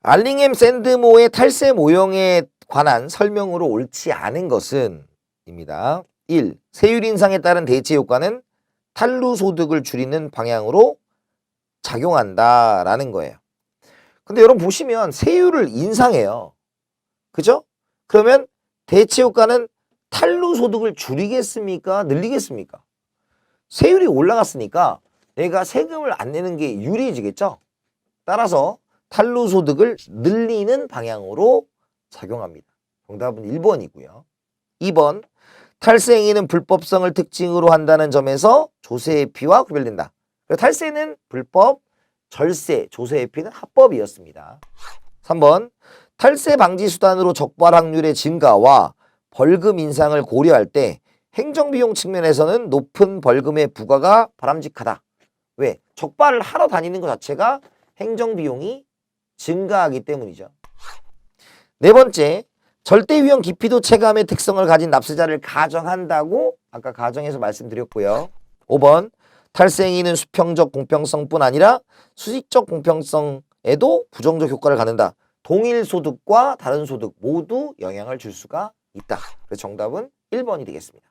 알링햄 샌드모의 탈세 모형에 관한 설명으로 옳지 않은 것은 입니다. 1. 세율 인상에 따른 대체 효과는 탄루 소득을 줄이는 방향으로 작용한다라는 거예요. 근데 여러분 보시면 세율을 인상해요. 그죠? 그러면 대체 효과는 탄루 소득을 줄이겠습니까? 늘리겠습니까? 세율이 올라갔으니까 내가 세금을 안 내는 게 유리해지겠죠? 따라서 탄루 소득을 늘리는 방향으로 작용합니다. 정답은 1번이고요. 2번. 탈세 행위는 불법성을 특징으로 한다는 점에서 조세회피와 구별된다. 탈세는 불법, 절세, 조세회피는 합법이었습니다. 3번. 탈세 방지 수단으로 적발 확률의 증가와 벌금 인상을 고려할 때 행정비용 측면에서는 높은 벌금의 부과가 바람직하다. 왜? 적발을 하러 다니는 것 자체가 행정비용이 증가하기 때문이죠. 네 번째, 절대위험 기피도 체감의 특성을 가진 납세자를 가정한다고 아까 가정에서 말씀드렸고요. 5번, 탈세 행위는 수평적 공평성뿐 아니라 수직적 공평성에도 부정적 효과를 갖는다. 동일 소득과 다른 소득 모두 영향을 줄 수가 있다. 그래서 정답은 1번이 되겠습니다.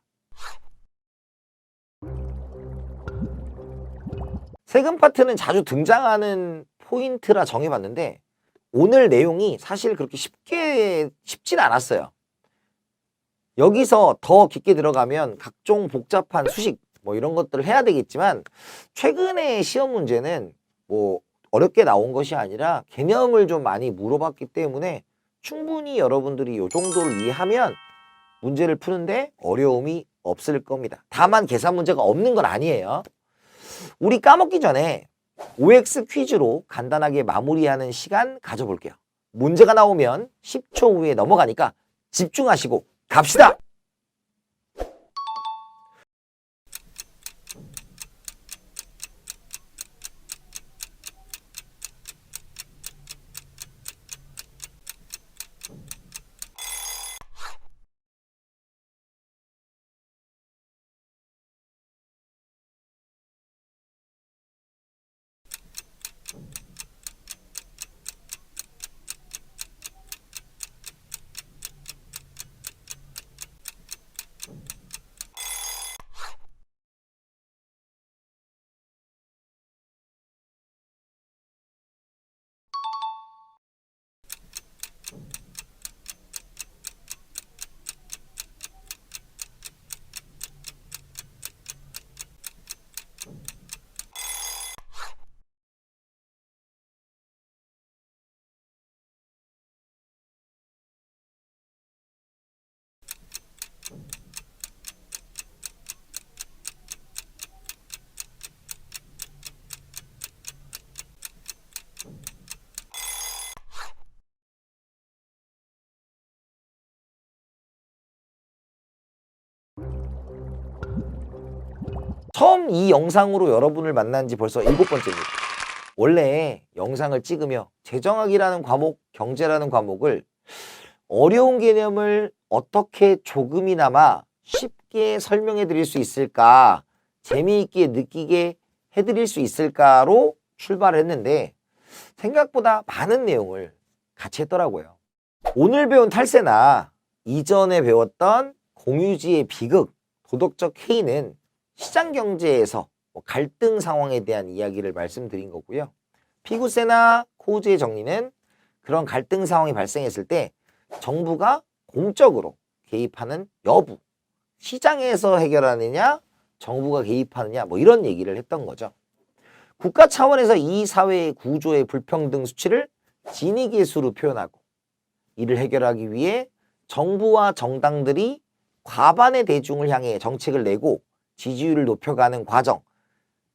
세금 파트는 자주 등장하는 포인트라 정해봤는데 오늘 내용이 사실 그렇게 쉽진 않았어요. 여기서 더 깊게 들어가면 각종 복잡한 수식 뭐 이런 것들을 해야 되겠지만 최근에 시험 문제는 뭐 어렵게 나온 것이 아니라 개념을 좀 많이 물어봤기 때문에 충분히 여러분들이 이 정도를 이해하면 문제를 푸는데 어려움이 없을 겁니다. 다만 계산 문제가 없는 건 아니에요. 우리 까먹기 전에 OX 퀴즈로 간단하게 마무리하는 시간 가져볼게요. 문제가 나오면 10초 후에 넘어가니까 집중하시고 갑시다! 처음 이 영상으로 여러분을 만난 지 벌써 7번째입니다. 원래 영상을 찍으며 재정학이라는 과목, 경제라는 과목을 어려운 개념을 어떻게 조금이나마 쉽게 설명해 드릴 수 있을까, 재미있게 느끼게 해드릴 수 있을까로 출발을 했는데 생각보다 많은 내용을 같이 했더라고요. 오늘 배운 탈세나 이전에 배웠던 공유지의 비극, 도덕적 해이는 시장 경제에서 갈등 상황에 대한 이야기를 말씀드린 거고요. 피구세나 코우즈의 정리는 그런 갈등 상황이 발생했을 때 정부가 공적으로 개입하는 여부, 시장에서 해결하느냐, 정부가 개입하느냐, 뭐 이런 얘기를 했던 거죠. 국가 차원에서 이 사회의 구조의 불평등 수치를 지니계수로 표현하고 이를 해결하기 위해 정부와 정당들이 과반의 대중을 향해 정책을 내고 지지율을 높여가는 과정,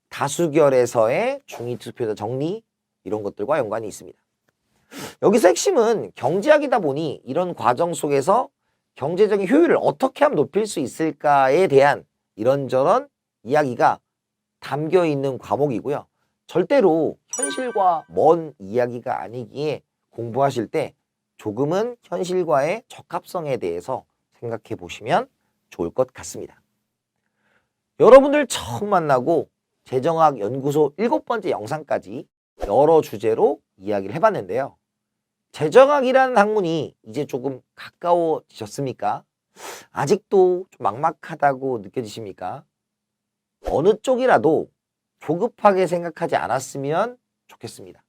다수결에서의 중위투표자 정리 이런 것들과 연관이 있습니다. 여기서 핵심은 경제학이다 보니 이런 과정 속에서 경제적인 효율을 어떻게 하면 높일 수 있을까에 대한 이런저런 이야기가 담겨 있는 과목이고요. 절대로 현실과 먼 이야기가 아니기에 공부하실 때 조금은 현실과의 적합성에 대해서 생각해 보시면 좋을 것 같습니다. 여러분들 처음 만나고 재정학 연구소 7번째 영상까지 여러 주제로 이야기를 해봤는데요. 재정학이라는 학문이 이제 조금 가까워지셨습니까? 아직도 좀 막막하다고 느껴지십니까? 어느 쪽이라도 조급하게 생각하지 않았으면 좋겠습니다.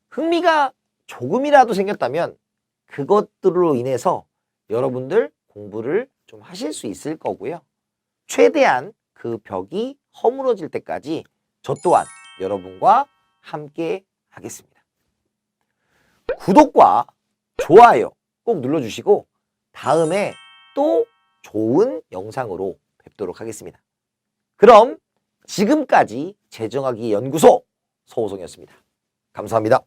흥미가 조금이라도 생겼다면 그것들로 인해서 여러분들 공부를 좀 하실 수 있을 거고요. 최대한 그 벽이 허물어질 때까지 저 또한 여러분과 함께 하겠습니다. 구독과 좋아요 꼭 눌러주시고 다음에 또 좋은 영상으로 뵙도록 하겠습니다. 그럼 지금까지 재정하기 연구소 서호성이었습니다. 감사합니다.